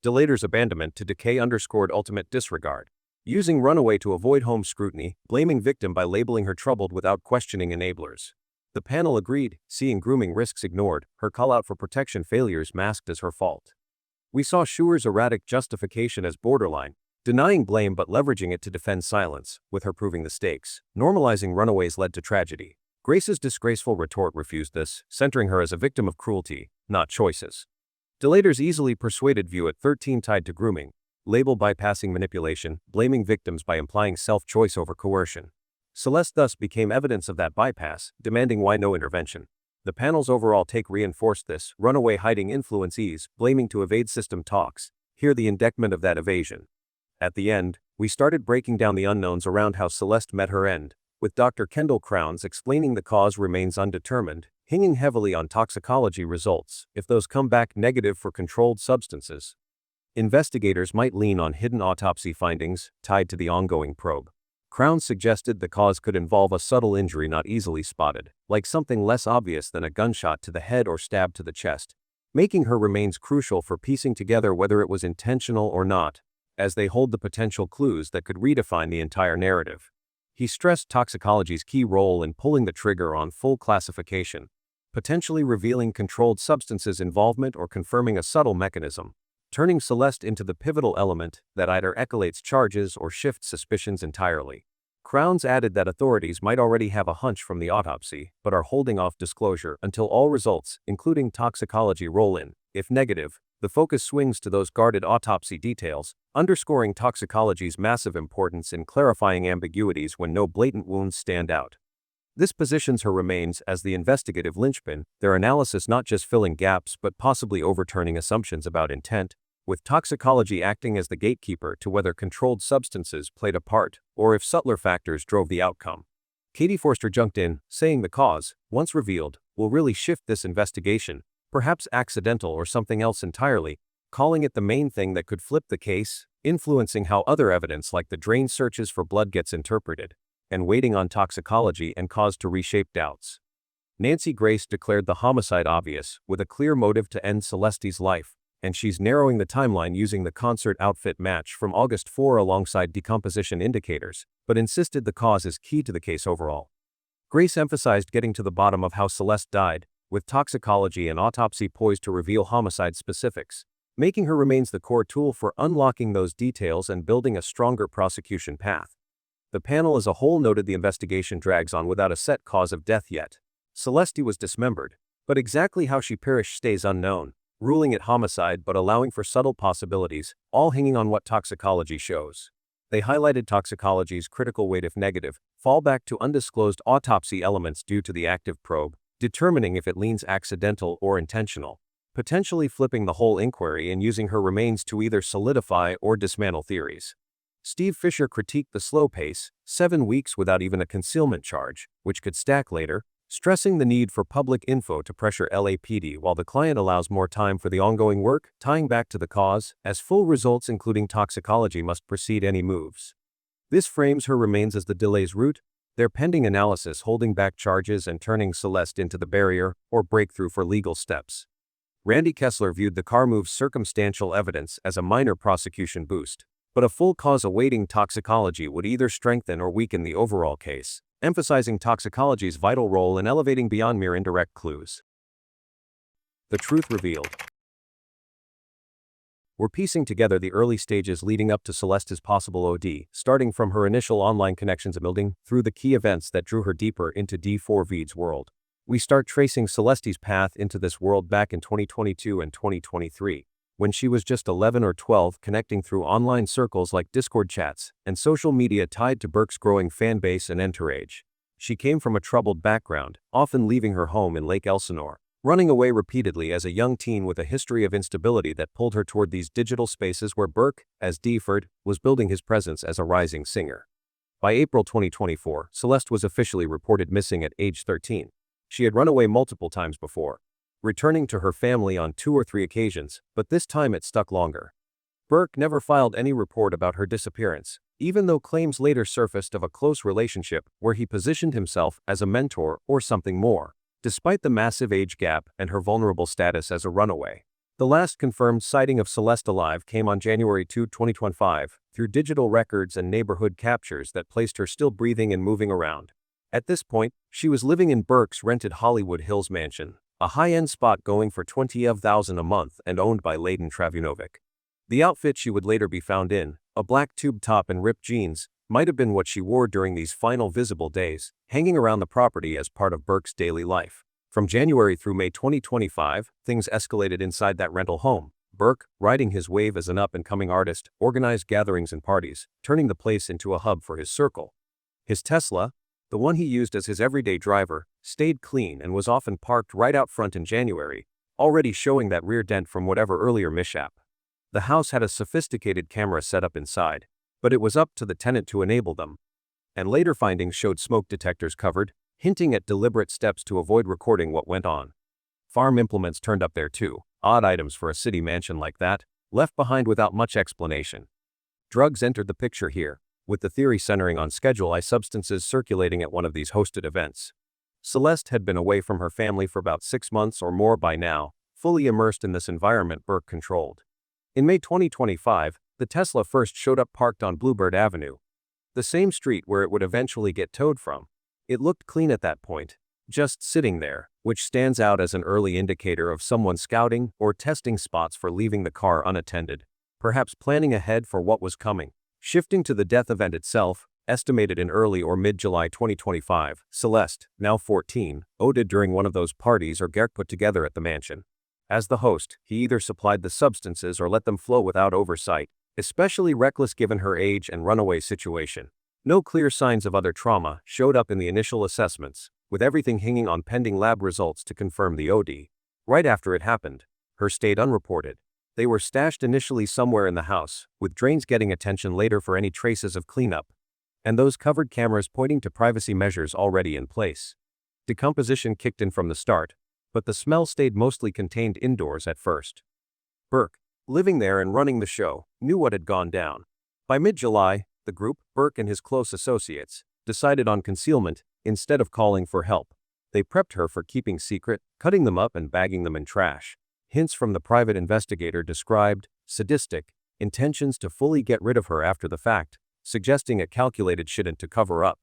Delator's abandonment to decay underscored ultimate disregard, using runaway to avoid home scrutiny, blaming victim by labeling her troubled without questioning enablers. The panel agreed, seeing grooming risks ignored, her call-out for protection failures masked as her fault. We saw Schuer's erratic justification as borderline, denying blame but leveraging it to defend silence, with her proving the stakes. Normalizing runaways led to tragedy. Grace's disgraceful retort refused this, centering her as a victim of cruelty, not choices. Delator's easily persuaded view at 13 tied to grooming, label bypassing manipulation, blaming victims by implying self-choice over coercion. Celeste thus became evidence of that bypass, demanding why no intervention. The panel's overall take reinforced this, runaway hiding influence ease, blaming to evade system talks, here the indictment of that evasion. At the end, we started breaking down the unknowns around how Celeste met her end, with Dr. Kendall Crowns explaining the cause remains undetermined, hinging heavily on toxicology results. If those come back negative for controlled substances, investigators might lean on hidden autopsy findings tied to the ongoing probe. Crowns suggested the cause could involve a subtle injury not easily spotted, like something less obvious than a gunshot to the head or stab to the chest, making her remains crucial for piecing together whether it was intentional or not, as they hold the potential clues that could redefine the entire narrative. He stressed toxicology's key role in pulling the trigger on full classification, potentially revealing controlled substances' involvement or confirming a subtle mechanism, turning Celeste into the pivotal element that either escalates charges or shifts suspicions entirely. Crowns added that authorities might already have a hunch from the autopsy, but are holding off disclosure until all results, including toxicology, roll in. If negative, the focus swings to those guarded autopsy details, underscoring toxicology's massive importance in clarifying ambiguities when no blatant wounds stand out. This positions her remains as the investigative linchpin, their analysis not just filling gaps but possibly overturning assumptions about intent, with toxicology acting as the gatekeeper to whether controlled substances played a part or if subtler factors drove the outcome. Katie Forster jumped in, saying the cause, once revealed, will really shift this investigation, perhaps accidental or something else entirely, calling it the main thing that could flip the case, influencing how other evidence like the drain searches for blood gets interpreted, and waiting on toxicology and cause to reshape doubts. Nancy Grace declared the homicide obvious, with a clear motive to end Celeste's life, and she's narrowing the timeline using the concert outfit match from August 4 alongside decomposition indicators, but insisted the cause is key to the case overall. Grace emphasized getting to the bottom of how Celeste died, with toxicology and autopsy poised to reveal homicide specifics, making her remains the core tool for unlocking those details and building a stronger prosecution path. The panel as a whole noted the investigation drags on without a set cause of death yet. Celeste was dismembered, but exactly how she perished stays unknown, ruling it homicide but allowing for subtle possibilities, all hanging on what toxicology shows. They highlighted toxicology's critical weight if negative, fallback to undisclosed autopsy elements due to the active probe, determining if it leans accidental or intentional, potentially flipping the whole inquiry and using her remains to either solidify or dismantle theories. Steve Fischer critiqued the slow pace, 7 weeks without even a concealment charge, which could stack later, stressing the need for public info to pressure LAPD while the client allows more time for the ongoing work, tying back to the cause, as full results including toxicology must precede any moves. This frames her remains as the delay's root, their pending analysis holding back charges and turning Celeste into the barrier or breakthrough for legal steps. Randy Kessler viewed the car move's circumstantial evidence as a minor prosecution boost, but a full cause awaiting toxicology would either strengthen or weaken the overall case, emphasizing toxicology's vital role in elevating beyond mere indirect clues. The truth revealed. We're piecing together the early stages leading up to Celeste's possible OD, starting from her initial online connections building through the key events that drew her deeper into D4vd's world. We start tracing Celeste's path into this world back in 2022 and 2023, when she was just 11 or 12, connecting through online circles like Discord chats and social media tied to Burke's growing fan base and entourage. She came from a troubled background, often leaving her home in Lake Elsinore, running away repeatedly as a young teen with a history of instability that pulled her toward these digital spaces where Burke, as D4vd, was building his presence as a rising singer. By April 2024, Celeste was officially reported missing at age 13. She had run away multiple times before, returning to her family on 2 or 3 occasions, but this time it stuck longer. Burke never filed any report about her disappearance, even though claims later surfaced of a close relationship where he positioned himself as a mentor or something more, despite the massive age gap and her vulnerable status as a runaway. The last confirmed sighting of Celeste alive came on January 2, 2025, through digital records and neighborhood captures that placed her still breathing and moving around. At this point, she was living in Burke's rented Hollywood Hills mansion, a high-end spot going for $20,000 a month and owned by Layden Travunovic. The outfit she would later be found in, a black tube top and ripped jeans, might have been what she wore during these final visible days, hanging around the property as part of Burke's daily life. From January through May 2025, things escalated inside that rental home. Burke, riding his wave as an up-and-coming artist, organized gatherings and parties, turning the place into a hub for his circle. His Tesla, the one he used as his everyday driver, stayed clean and was often parked right out front in January, already showing that rear dent from whatever earlier mishap. The house had a sophisticated camera set up inside, but it was up to the tenant to enable them. And later findings showed smoke detectors covered, hinting at deliberate steps to avoid recording what went on. Farm implements turned up there too, odd items for a city mansion like that, left behind without much explanation. Drugs entered the picture here, with the theory centering on Schedule I substances circulating at one of these hosted events. Celeste had been away from her family for about 6 months or more by now, fully immersed in this environment Burke controlled. In May 2025, the Tesla first showed up parked on Bluebird Avenue, the same street where it would eventually get towed from. It looked clean at that point, just sitting there, which stands out as an early indicator of someone scouting or testing spots for leaving the car unattended, perhaps planning ahead for what was coming. Shifting to the death event itself, estimated in early or mid-July 2025, Celeste, now 14, OD'd during one of those parties or Gerke put together at the mansion. As the host, he either supplied the substances or let them flow without oversight, especially reckless given her age and runaway situation. No clear signs of other trauma showed up in the initial assessments, with everything hanging on pending lab results to confirm the OD. Right after it happened, her stayed unreported. They were stashed initially somewhere in the house, with drains getting attention later for any traces of cleanup, and those covered cameras pointing to privacy measures already in place. Decomposition kicked in from the start, but the smell stayed mostly contained indoors at first. Burke, living there and running the show, knew what had gone down. By mid-July, the group, Burke and his close associates, decided on concealment instead of calling for help. They prepped her for keeping secret, cutting them up and bagging them in trash. Hints from the private investigator described sadistic intentions to fully get rid of her after the fact, suggesting a calculated shouldn't to cover up.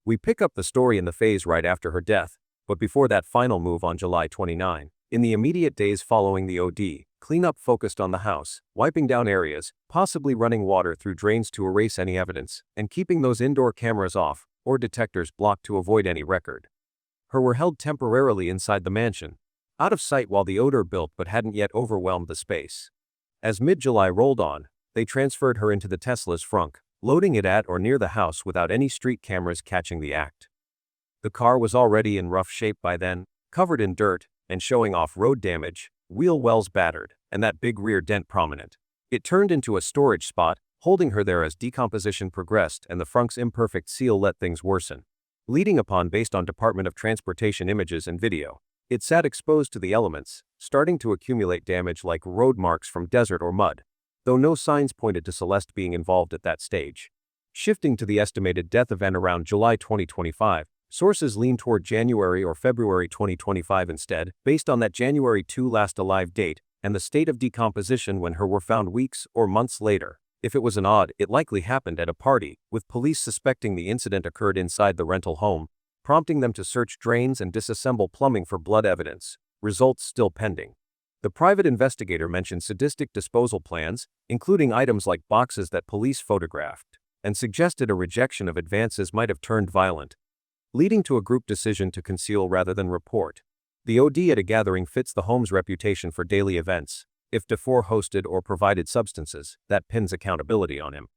We pick up the story in the phase right after her death, but before that final move on July 29. In the immediate days following the OD, cleanup focused on the house, wiping down areas, possibly running water through drains to erase any evidence, and keeping those indoor cameras off or detectors blocked to avoid any record. Her were held temporarily inside the mansion, out of sight while the odor built but hadn't yet overwhelmed the space. As mid-July rolled on, they transferred her into the Tesla's frunk, loading it at or near the house without any street cameras catching the act. The car was already in rough shape by then, covered in dirt and showing off road damage, wheel wells battered, and that big rear dent prominent. It turned into a storage spot, holding her there as decomposition progressed and the frunk's imperfect seal let things worsen. Leading upon based on Department of Transportation images and video, it sat exposed to the elements, starting to accumulate damage like road marks from desert or mud, though no signs pointed to Celeste being involved at that stage. Shifting to the estimated death event around July 2025, sources lean toward January or February 2025 instead, based on that January 2 last alive date and the state of decomposition when her were found weeks or months later. If it was an odd, it likely happened at a party, with police suspecting the incident occurred inside the rental home, prompting them to search drains and disassemble plumbing for blood evidence, results still pending. The private investigator mentioned sadistic disposal plans, including items like boxes that police photographed, and suggested a rejection of advances might have turned violent, leading to a group decision to conceal rather than report. The OD at a gathering fits the home's reputation for daily events. If D4 hosted or provided substances, that pins accountability on him.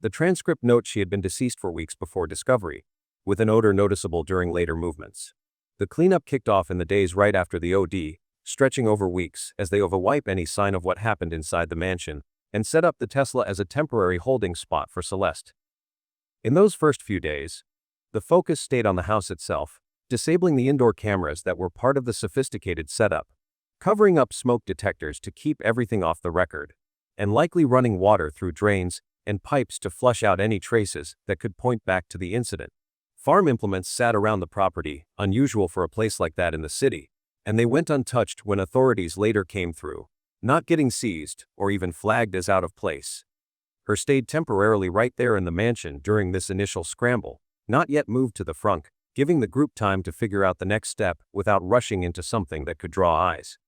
The transcript notes she had been deceased for weeks before discovery, with an odor noticeable during later movements. The cleanup kicked off in the days right after the OD, stretching over weeks as they overwipe any sign of what happened inside the mansion, and set up the Tesla as a temporary holding spot for Celeste. In those first few days, the focus stayed on the house itself, disabling the indoor cameras that were part of the sophisticated setup, covering up smoke detectors to keep everything off the record, and likely running water through drains and pipes to flush out any traces that could point back to the incident. Farm implements sat around the property, unusual for a place like that in the city, and they went untouched when authorities later came through, not getting seized or even flagged as out of place. Her stayed temporarily right there in the mansion during this initial scramble, not yet moved to the frunk, giving the group time to figure out the next step without rushing into something that could draw eyes.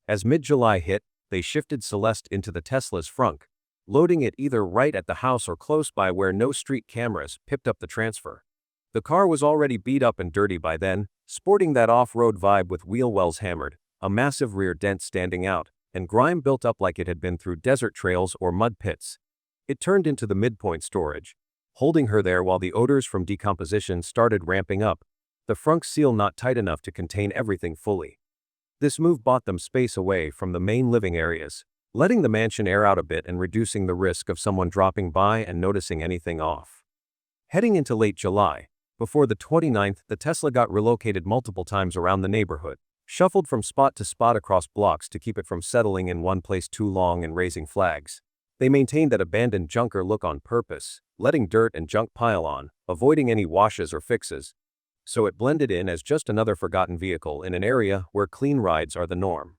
As mid-July hit, they shifted Celeste into the Tesla's frunk, loading it either right at the house or close by where no street cameras picked up the transfer. The car was already beat up and dirty by then, sporting that off-road vibe with wheel wells hammered, a massive rear dent standing out, and grime built up like it had been through desert trails or mud pits. It turned into the midpoint storage, holding her there while the odors from decomposition started ramping up, the frunk seal not tight enough to contain everything fully. This move bought them space away from the main living areas, letting the mansion air out a bit and reducing the risk of someone dropping by and noticing anything off. Heading into late July, before the 29th, the Tesla got relocated multiple times around the neighborhood, shuffled from spot to spot across blocks to keep it from settling in one place too long and raising flags. They maintained that abandoned junker look on purpose, letting dirt and junk pile on, avoiding any washes or fixes, so it blended in as just another forgotten vehicle in an area where clean rides are the norm.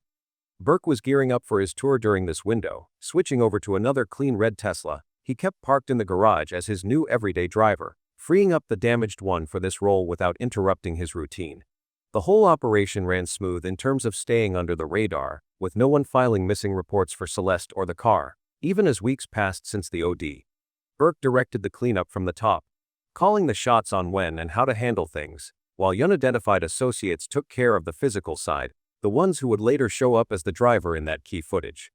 Burke was gearing up for his tour during this window, switching over to another clean red Tesla he kept parked in the garage as his new everyday driver, freeing up the damaged one for this role without interrupting his routine. The whole operation ran smooth in terms of staying under the radar, with no one filing missing reports for Celeste or the car, even as weeks passed since the OD. Burke directed the cleanup from the top, calling the shots on when and how to handle things, while unidentified associates took care of the physical side, the ones who would later show up as the driver in that key footage.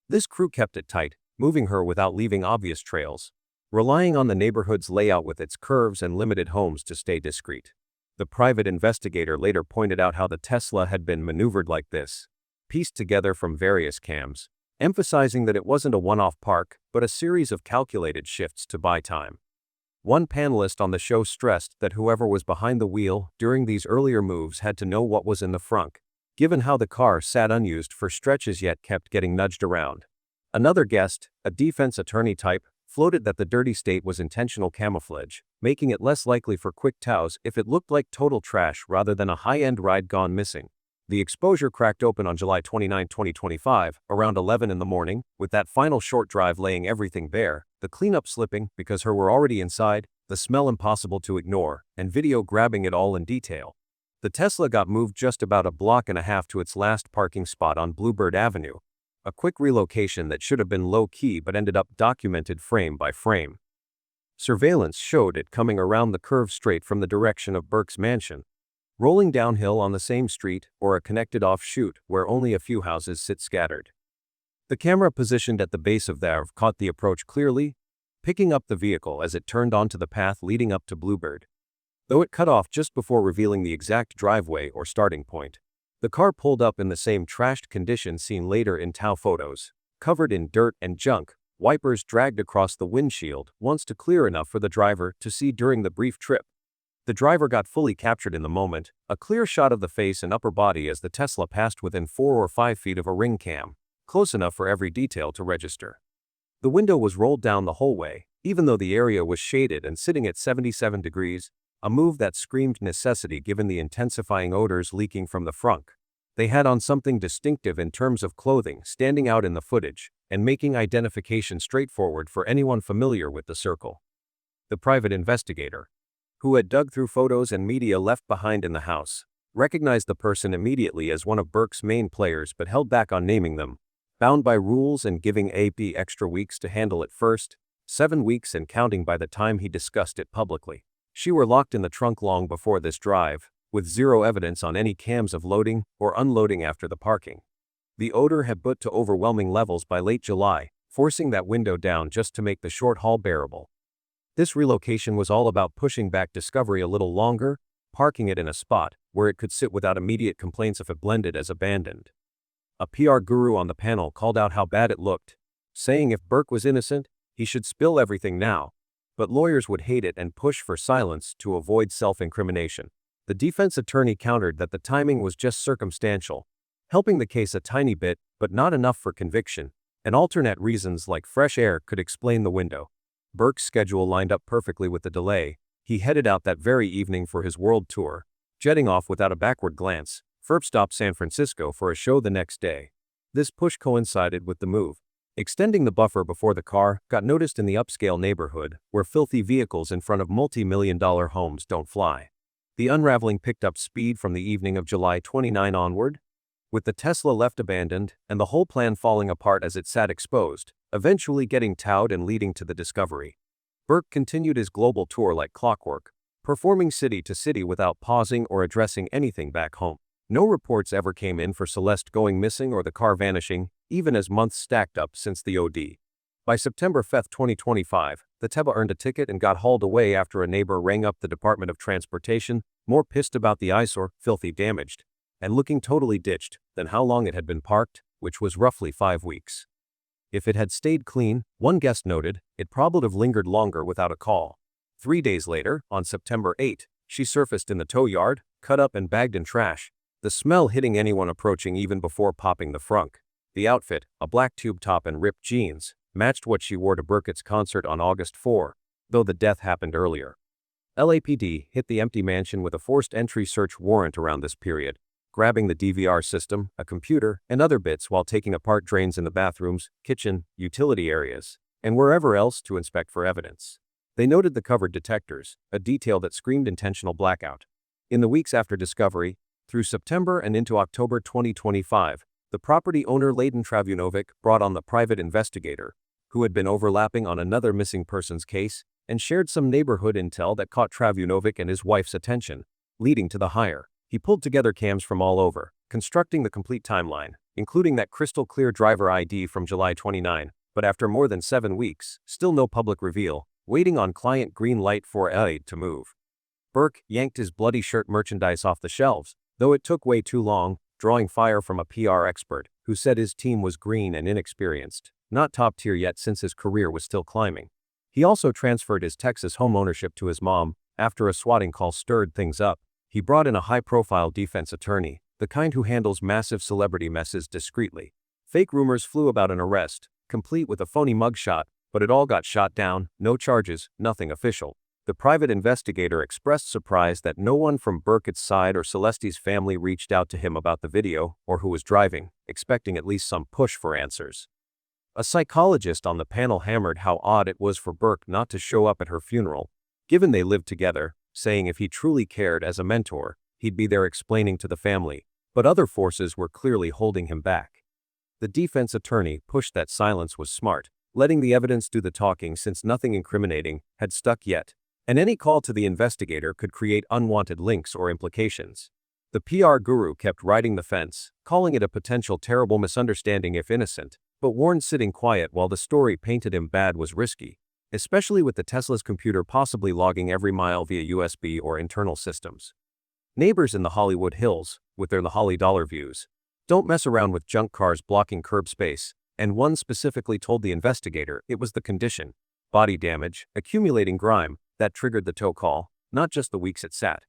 This crew kept it tight, moving her without leaving obvious trails, relying on the neighborhood's layout with its curves and limited homes to stay discreet. The private investigator later pointed out how the Tesla had been maneuvered like this, pieced together from various cams, emphasizing that it wasn't a one-off park, but a series of calculated shifts to buy time. One panelist on the show stressed that whoever was behind the wheel during these earlier moves had to know what was in the frunk, given how the car sat unused for stretches yet kept getting nudged around. Another guest, a defense attorney type, floated that the dirty state was intentional camouflage, making it less likely for quick tows if it looked like total trash rather than a high-end ride gone missing. The exposure cracked open on July 29, 2025, around 11 in the morning, with that final short drive laying everything bare, the cleanup slipping because her were already inside, the smell impossible to ignore, and video grabbing it all in detail. The Tesla got moved just about a block and a half to its last parking spot on Bluebird Avenue, a quick relocation that should have been low-key but ended up documented frame by frame. Surveillance showed it coming around the curve straight from the direction of Burke's mansion, rolling downhill on the same street or a connected offshoot where only a few houses sit scattered. The camera positioned at the base of the Ave caught the approach clearly, picking up the vehicle as it turned onto the path leading up to Bluebird. Though it cut off just before revealing the exact driveway or starting point, the car pulled up in the same trashed condition seen later in TOW photos, covered in dirt and junk, wipers dragged across the windshield once to clear enough for the driver to see during the brief trip. The driver got fully captured in the moment, a clear shot of the face and upper body as the Tesla passed within 4 or 5 feet of a ring cam, close enough for every detail to register. The window was rolled down the whole way, even though the area was shaded and sitting at 77 degrees, a move that screamed necessity given the intensifying odors leaking from the frunk. They had on something distinctive in terms of clothing standing out in the footage, and making identification straightforward for anyone familiar with the circle. The private investigator, who had dug through photos and media left behind in the house, recognized the person immediately as one of Burke's main players but held back on naming them, bound by rules and giving AP extra weeks to handle it first, 7 weeks and counting by the time he discussed it publicly. She were locked in the trunk long before this drive, with zero evidence on any cams of loading or unloading after the parking. The odor had built to overwhelming levels by late July, forcing that window down just to make the short haul bearable. This relocation was all about pushing back discovery a little longer, parking it in a spot where it could sit without immediate complaints if it blended as abandoned. A PR guru on the panel called out how bad it looked, saying if Burke was innocent, he should spill everything now, but lawyers would hate it and push for silence to avoid self-incrimination. The defense attorney countered that the timing was just circumstantial, helping the case a tiny bit, but not enough for conviction, and alternate reasons like fresh air could explain the window. Burke's schedule lined up perfectly with the delay. He headed out that very evening for his world tour, jetting off without a backward glance. First stop San Francisco for a show the next day. This push coincided with the move, extending the buffer before the car got noticed in the upscale neighborhood where filthy vehicles in front of multi-million-dollar homes don't fly. The unraveling picked up speed from the evening of July 29 onward, with the Tesla left abandoned and the whole plan falling apart as it sat exposed, eventually getting towed and leading to the discovery. Burke continued his global tour like clockwork, performing city to city without pausing or addressing anything back home. No reports ever came in for Celeste going missing or the car vanishing, even as months stacked up since the OD. By September 5, 2025, the Tesla earned a ticket and got hauled away after a neighbor rang up the Department of Transportation, more pissed about the eyesore, filthy damaged, and looking totally ditched than how long it had been parked, which was roughly 5 weeks. If it had stayed clean, one guest noted, it probably would have lingered longer without a call. 3 days later, on September 8, she surfaced in the tow yard, cut up and bagged in trash, the smell hitting anyone approaching even before popping the frunk. The outfit, a black tube top and ripped jeans, matched what she wore to Burkett's concert on August 4, though the death happened earlier. LAPD hit the empty mansion with a forced entry search warrant around this period, grabbing the DVR system, a computer, and other bits while taking apart drains in the bathrooms, kitchen, utility areas, and wherever else to inspect for evidence. They noted the covered detectors, a detail that screamed intentional blackout. In the weeks after discovery, through September and into October 2025, the property owner Layden Travunovic brought on the private investigator, who had been overlapping on another missing persons case, and shared some neighborhood intel that caught Travunovic and his wife's attention, leading to the hire. He pulled together cams from all over, constructing the complete timeline, including that crystal clear driver ID from July 29, but after more than 7 weeks, still no public reveal, waiting on client green light for aid to move. Burke yanked his bloody shirt merchandise off the shelves, though it took way too long, drawing fire from a PR expert who said his team was green and inexperienced, not top tier yet since his career was still climbing. He also transferred his Texas home ownership to his mom after a swatting call stirred things up. He brought in a high-profile defense attorney, the kind who handles massive celebrity messes discreetly. Fake rumors flew about an arrest, complete with a phony mugshot, but it all got shot down, no charges, nothing official. The private investigator expressed surprise that no one from Burkett's side or Celeste's family reached out to him about the video or who was driving, expecting at least some push for answers. A psychologist on the panel hammered how odd it was for Burke not to show up at her funeral, given they lived together, saying if he truly cared as a mentor, he'd be there explaining to the family, but other forces were clearly holding him back. The defense attorney pushed that silence was smart, letting the evidence do the talking since nothing incriminating had stuck yet. And any call to the investigator could create unwanted links or implications. The PR guru kept riding the fence, calling it a potential terrible misunderstanding if innocent, but warned sitting quiet while the story painted him bad was risky, especially with the Tesla's computer possibly logging every mile via USB or internal systems. Neighbors in the Hollywood Hills, with their Holly dollar views, don't mess around with junk cars blocking curb space, and one specifically told the investigator it was the condition, body damage, accumulating grime, that triggered the tow call, not just the weeks it sat.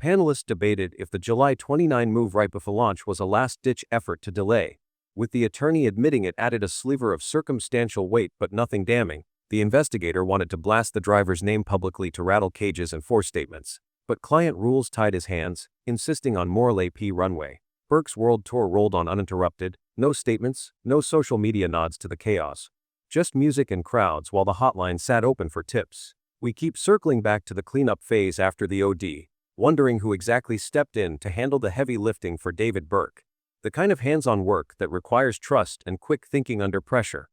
Panelists debated if the July 29 move right before launch was a last-ditch effort to delay, with the attorney admitting it added a sliver of circumstantial weight but nothing damning. The investigator wanted to blast the driver's name publicly to rattle cages and force statements, but client rules tied his hands, insisting on more AP runway. Burke's world tour rolled on uninterrupted, no statements, no social media nods to the chaos. Just music and crowds while the hotline sat open for tips. We keep circling back to the cleanup phase after the OD, wondering who exactly stepped in to handle the heavy lifting for David Burke. The kind of hands-on work that requires trust and quick thinking under pressure.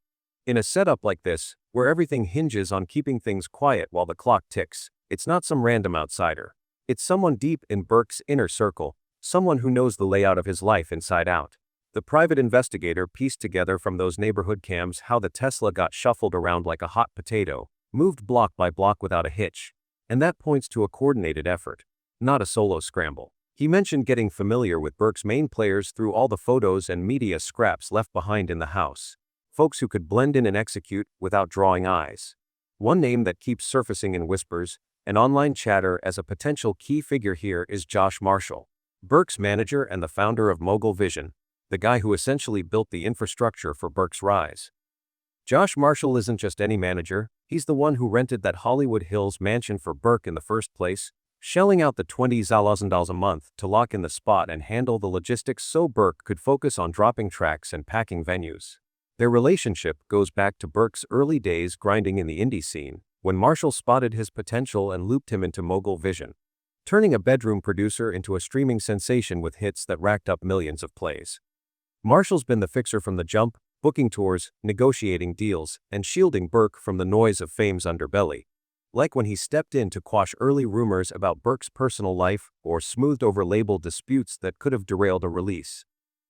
In a setup like this, where everything hinges on keeping things quiet while the clock ticks, it's not some random outsider. It's someone deep in Burke's inner circle, someone who knows the layout of his life inside out. The private investigator pieced together from those neighborhood cams how the Tesla got shuffled around like a hot potato, moved block by block without a hitch. And that points to a coordinated effort, not a solo scramble. He mentioned getting familiar with Burke's main players through all the photos and media scraps left behind in the house. Folks who could blend in and execute without drawing eyes. One name that keeps surfacing in whispers and online chatter as a potential key figure here is Josh Marshall, Burke's manager and the founder of Mogul Vision, the guy who essentially built the infrastructure for Burke's rise. Josh Marshall isn't just any manager, he's the one who rented that Hollywood Hills mansion for Burke in the first place, shelling out the $20,000 a month to lock in the spot and handle the logistics so Burke could focus on dropping tracks and packing venues. Their relationship goes back to Burke's early days grinding in the indie scene, when Marshall spotted his potential and looped him into Mogul Vision, turning a bedroom producer into a streaming sensation with hits that racked up millions of plays. Marshall's been the fixer from the jump, booking tours, negotiating deals, and shielding Burke from the noise of fame's underbelly. Like when he stepped in to quash early rumors about Burke's personal life or smoothed over label disputes that could have derailed a release.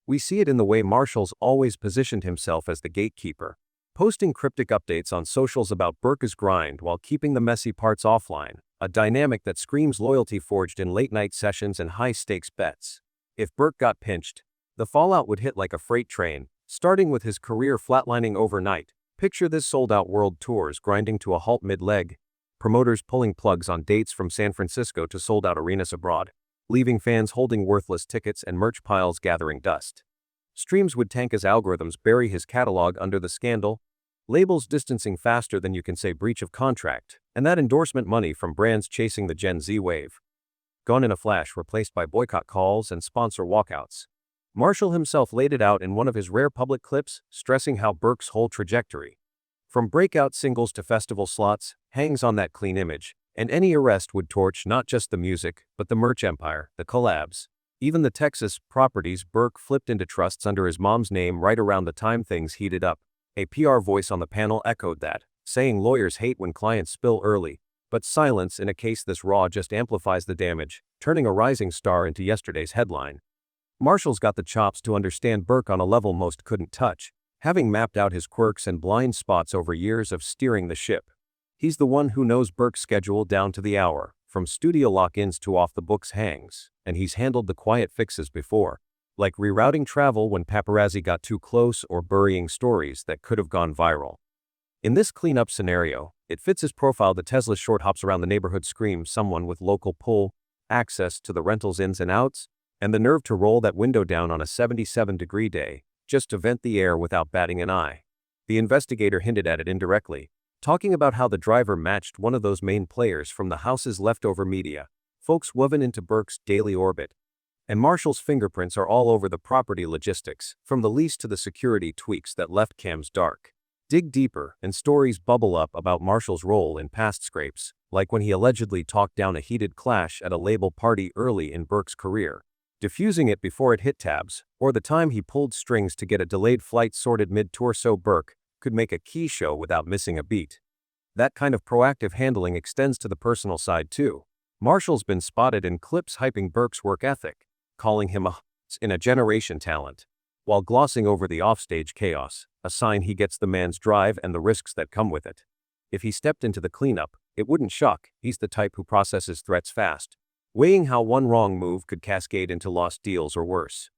We see it in the way Marshall's always positioned himself as the gatekeeper, posting cryptic updates on socials about Burke's grind while keeping the messy parts offline, a dynamic that screams loyalty forged in late-night sessions and high-stakes bets. If Burke got pinched, the fallout would hit like a freight train, starting with his career flatlining overnight. Picture this sold-out world tours grinding to a halt mid-leg, promoters pulling plugs on dates from San Francisco to sold-out arenas abroad, leaving fans holding worthless tickets and merch piles gathering dust. Streams would tank as algorithms bury his catalog under the scandal, labels distancing faster than you can say breach of contract, and that endorsement money from brands chasing the Gen Z wave. Gone in a flash, replaced by boycott calls and sponsor walkouts. Marshall himself laid it out in one of his rare public clips, stressing how Burke's whole trajectory, from breakout singles to festival slots, hangs on that clean image, and any arrest would torch not just the music, but the merch empire, the collabs. Even the Texas properties Burke flipped into trusts under his mom's name right around the time things heated up. A PR voice on the panel echoed that, saying lawyers hate when clients spill early, but silence in a case this raw just amplifies the damage, turning a rising star into yesterday's headline. Marshall's got the chops to understand Burke on a level most couldn't touch, having mapped out his quirks and blind spots over years of steering the ship. He's the one who knows Burke's schedule down to the hour, from studio lock-ins to off-the-books hangs, and he's handled the quiet fixes before, like rerouting travel when paparazzi got too close or burying stories that could have gone viral. In this cleanup scenario, it fits his profile. The Tesla short hops around the neighborhood, screams someone with local pull, access to the rental's ins and outs, and the nerve to roll that window down on a 77-degree day, just to vent the air without batting an eye. The investigator hinted at it indirectly, talking about how the driver matched one of those main players from the house's leftover media, folks woven into Burke's daily orbit. And Marshall's fingerprints are all over the property logistics, from the lease to the security tweaks that left cams dark. Dig deeper, and stories bubble up about Marshall's role in past scrapes, like when he allegedly talked down a heated clash at a label party early in Burke's career. diffusing it before it hit tabs, or the time he pulled strings to get a delayed flight sorted mid-tour, so Burke could make a key show without missing a beat. That kind of proactive handling extends to the personal side too. Marshall's been spotted in clips hyping Burke's work ethic, calling him a generation talent, while glossing over the offstage chaos, a sign he gets the man's drive and the risks that come with it. If he stepped into the cleanup, it wouldn't shock. He's the type who processes threats fast, weighing how one wrong move could cascade into lost deals or worse.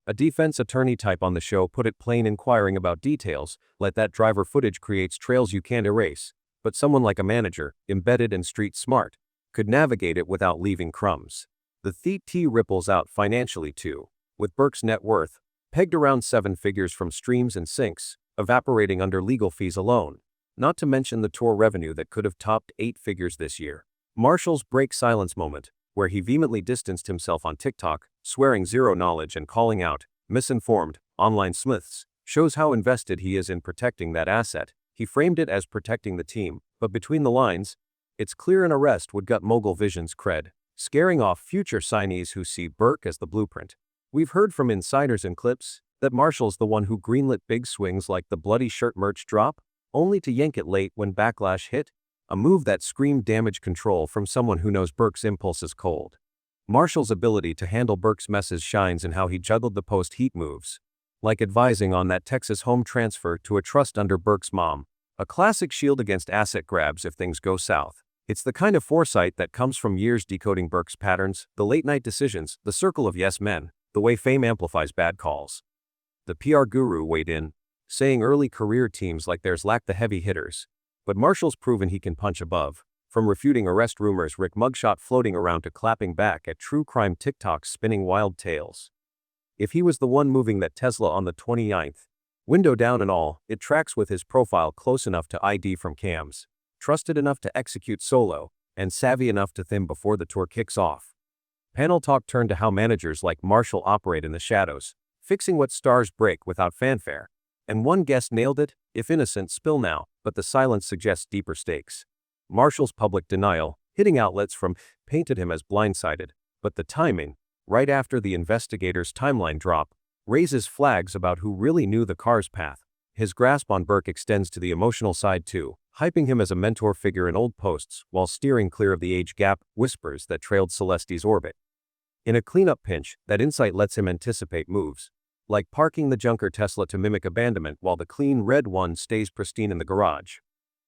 A defense attorney type on the show put it plain, inquiring about details. Let that driver footage creates trails you can't erase, but someone like a manager, embedded and street smart, could navigate it without leaving crumbs. The TT ripples out financially too, with Burke's net worth pegged around 7 figures from streams and syncs, evaporating under legal fees alone, not to mention the tour revenue that could have topped 8 figures this year. Marshall's break silence moment, where he vehemently distanced himself on TikTok, swearing zero knowledge and calling out misinformed online smiths, shows how invested he is in protecting that asset. He framed it as protecting the team, but between the lines, it's clear an arrest would gut Mogul Vision's cred, scaring off future signees who see Burke as the blueprint. We've heard from insiders and clips that Marshall's the one who greenlit big swings like the bloody shirt merch drop, only to yank it late when backlash hit, a move that screamed damage control from someone who knows Burke's impulses cold. Marshall's ability to handle Burke's messes shines in how he juggled the post-heat moves, like advising on that Texas home transfer to a trust under Burke's mom, a classic shield against asset grabs if things go south. It's the kind of foresight that comes from years decoding Burke's patterns, the late-night decisions, the circle of yes men, the way fame amplifies bad calls. The PR guru weighed in, saying early career teams like theirs lack the heavy hitters, but Marshall's proven he can punch above, from refuting arrest rumors Rick mugshot floating around to clapping back at true crime TikToks spinning wild tales. If he was the one moving that Tesla on the 29th, window down and all, it tracks with his profile close enough to ID from cams, trusted enough to execute solo, and savvy enough to thin before the tour kicks off. Panel talk turned to how managers like Marshall operate in the shadows, fixing what stars break without fanfare. And one guest nailed it, if innocent, spill now, but the silence suggests deeper stakes. Marshall's public denial, hitting outlets from, painted him as blindsided, but the timing, right after the investigator's timeline drop, raises flags about who really knew the car's path. His grasp on Burke extends to the emotional side too, hyping him as a mentor figure in old posts while steering clear of the age gap whispers that trailed Celeste's orbit. In a cleanup pinch, that insight lets him anticipate moves, like parking the junker Tesla to mimic abandonment while the clean red one stays pristine in the garage.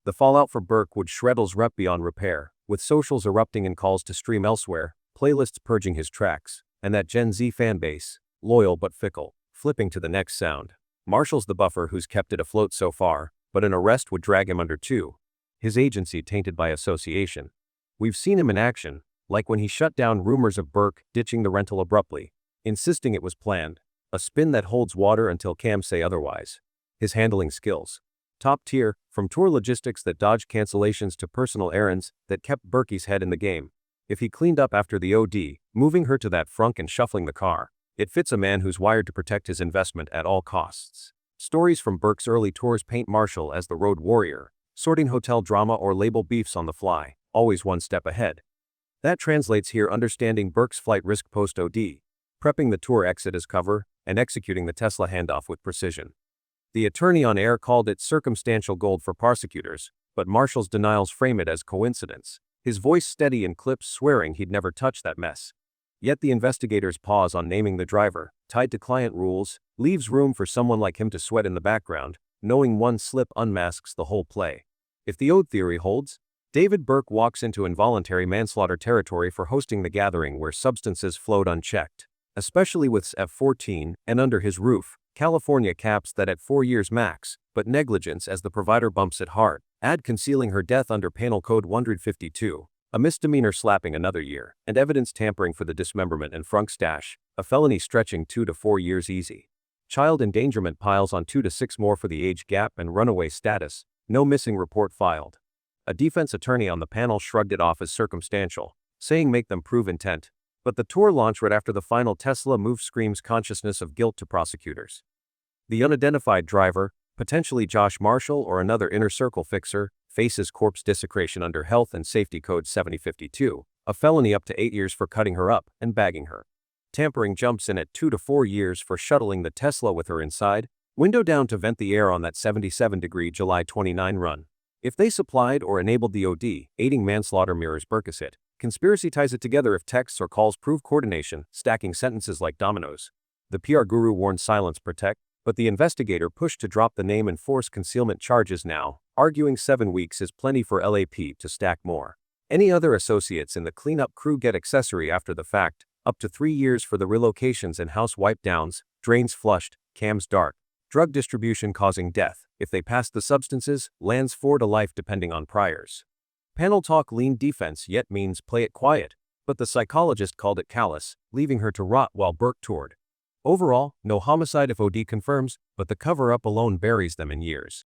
The fallout for Burke would shreddles rep beyond repair, with socials erupting in calls to stream elsewhere, playlists purging his tracks, and that Gen Z fanbase, loyal but fickle, flipping to the next sound. Marshall's the buffer who's kept it afloat so far, but an arrest would drag him under too. His agency tainted by association. We've seen him in action, like when he shut down rumors of Burke ditching the rental abruptly, insisting it was planned, a spin that holds water until cams say otherwise. His handling skills, top tier, from tour logistics that dodged cancellations to personal errands that kept Burke's head in the game. If he cleaned up after the OD, moving her to that frunk and shuffling the car, it fits a man who's wired to protect his investment at all costs. Stories from Burke's early tours paint Marshall as the road warrior, sorting hotel drama or label beefs on the fly, always one step ahead. That translates here, understanding Burke's flight risk post-OD, prepping the tour exit as cover, and executing the Tesla handoff with precision. The attorney on air called it circumstantial gold for prosecutors, but Marshall's denials frame it as coincidence, his voice steady in clips swearing he'd never touched that mess. Yet the investigator's pause on naming the driver, tied to client rules, leaves room for someone like him to sweat in the background, knowing one slip unmasks the whole play. If the ode theory holds, David Burke walks into involuntary manslaughter territory for hosting the gathering where substances flowed unchecked, especially with F-14, and under his roof, California caps that at 4 years max, but negligence as the provider bumps it hard, add concealing her death under Penal Code 152, a misdemeanor slapping another year, and evidence tampering for the dismemberment and frunk stash, a felony stretching 2 to 4 years easy. Child endangerment piles on 2 to 6 more for the age gap and runaway status, no missing report filed. A defense attorney on the panel shrugged it off as circumstantial, saying make them prove intent. But the tour launch right after the final Tesla move screams consciousness of guilt to prosecutors. The unidentified driver, potentially Josh Marshall or another inner circle fixer, faces corpse desecration under Health and Safety Code 7052, a felony up to 8 years for cutting her up and bagging her. Tampering jumps in at 2 to 4 years for shuttling the Tesla with her inside. Window down to vent the air on that 77-degree July 29 run. If they supplied or enabled the OD, aiding manslaughter mirrors Burke's hit. Conspiracy ties it together if texts or calls prove coordination, stacking sentences like dominoes. The PR guru warned silence protect, but the investigator pushed to drop the name and force concealment charges now, arguing 7 weeks is plenty for LAP to stack more. Any other associates in the cleanup crew get accessory after the fact, up to 3 years for the relocations and house wipe-downs, drains flushed, cams dark. Drug distribution causing death, if they pass the substances, lands 4 to life depending on priors. Panel talk lean defense yet means play it quiet, but the psychologist called it callous, leaving her to rot while Burke toured. Overall, no homicide if OD confirms, but the cover-up alone buries them in years.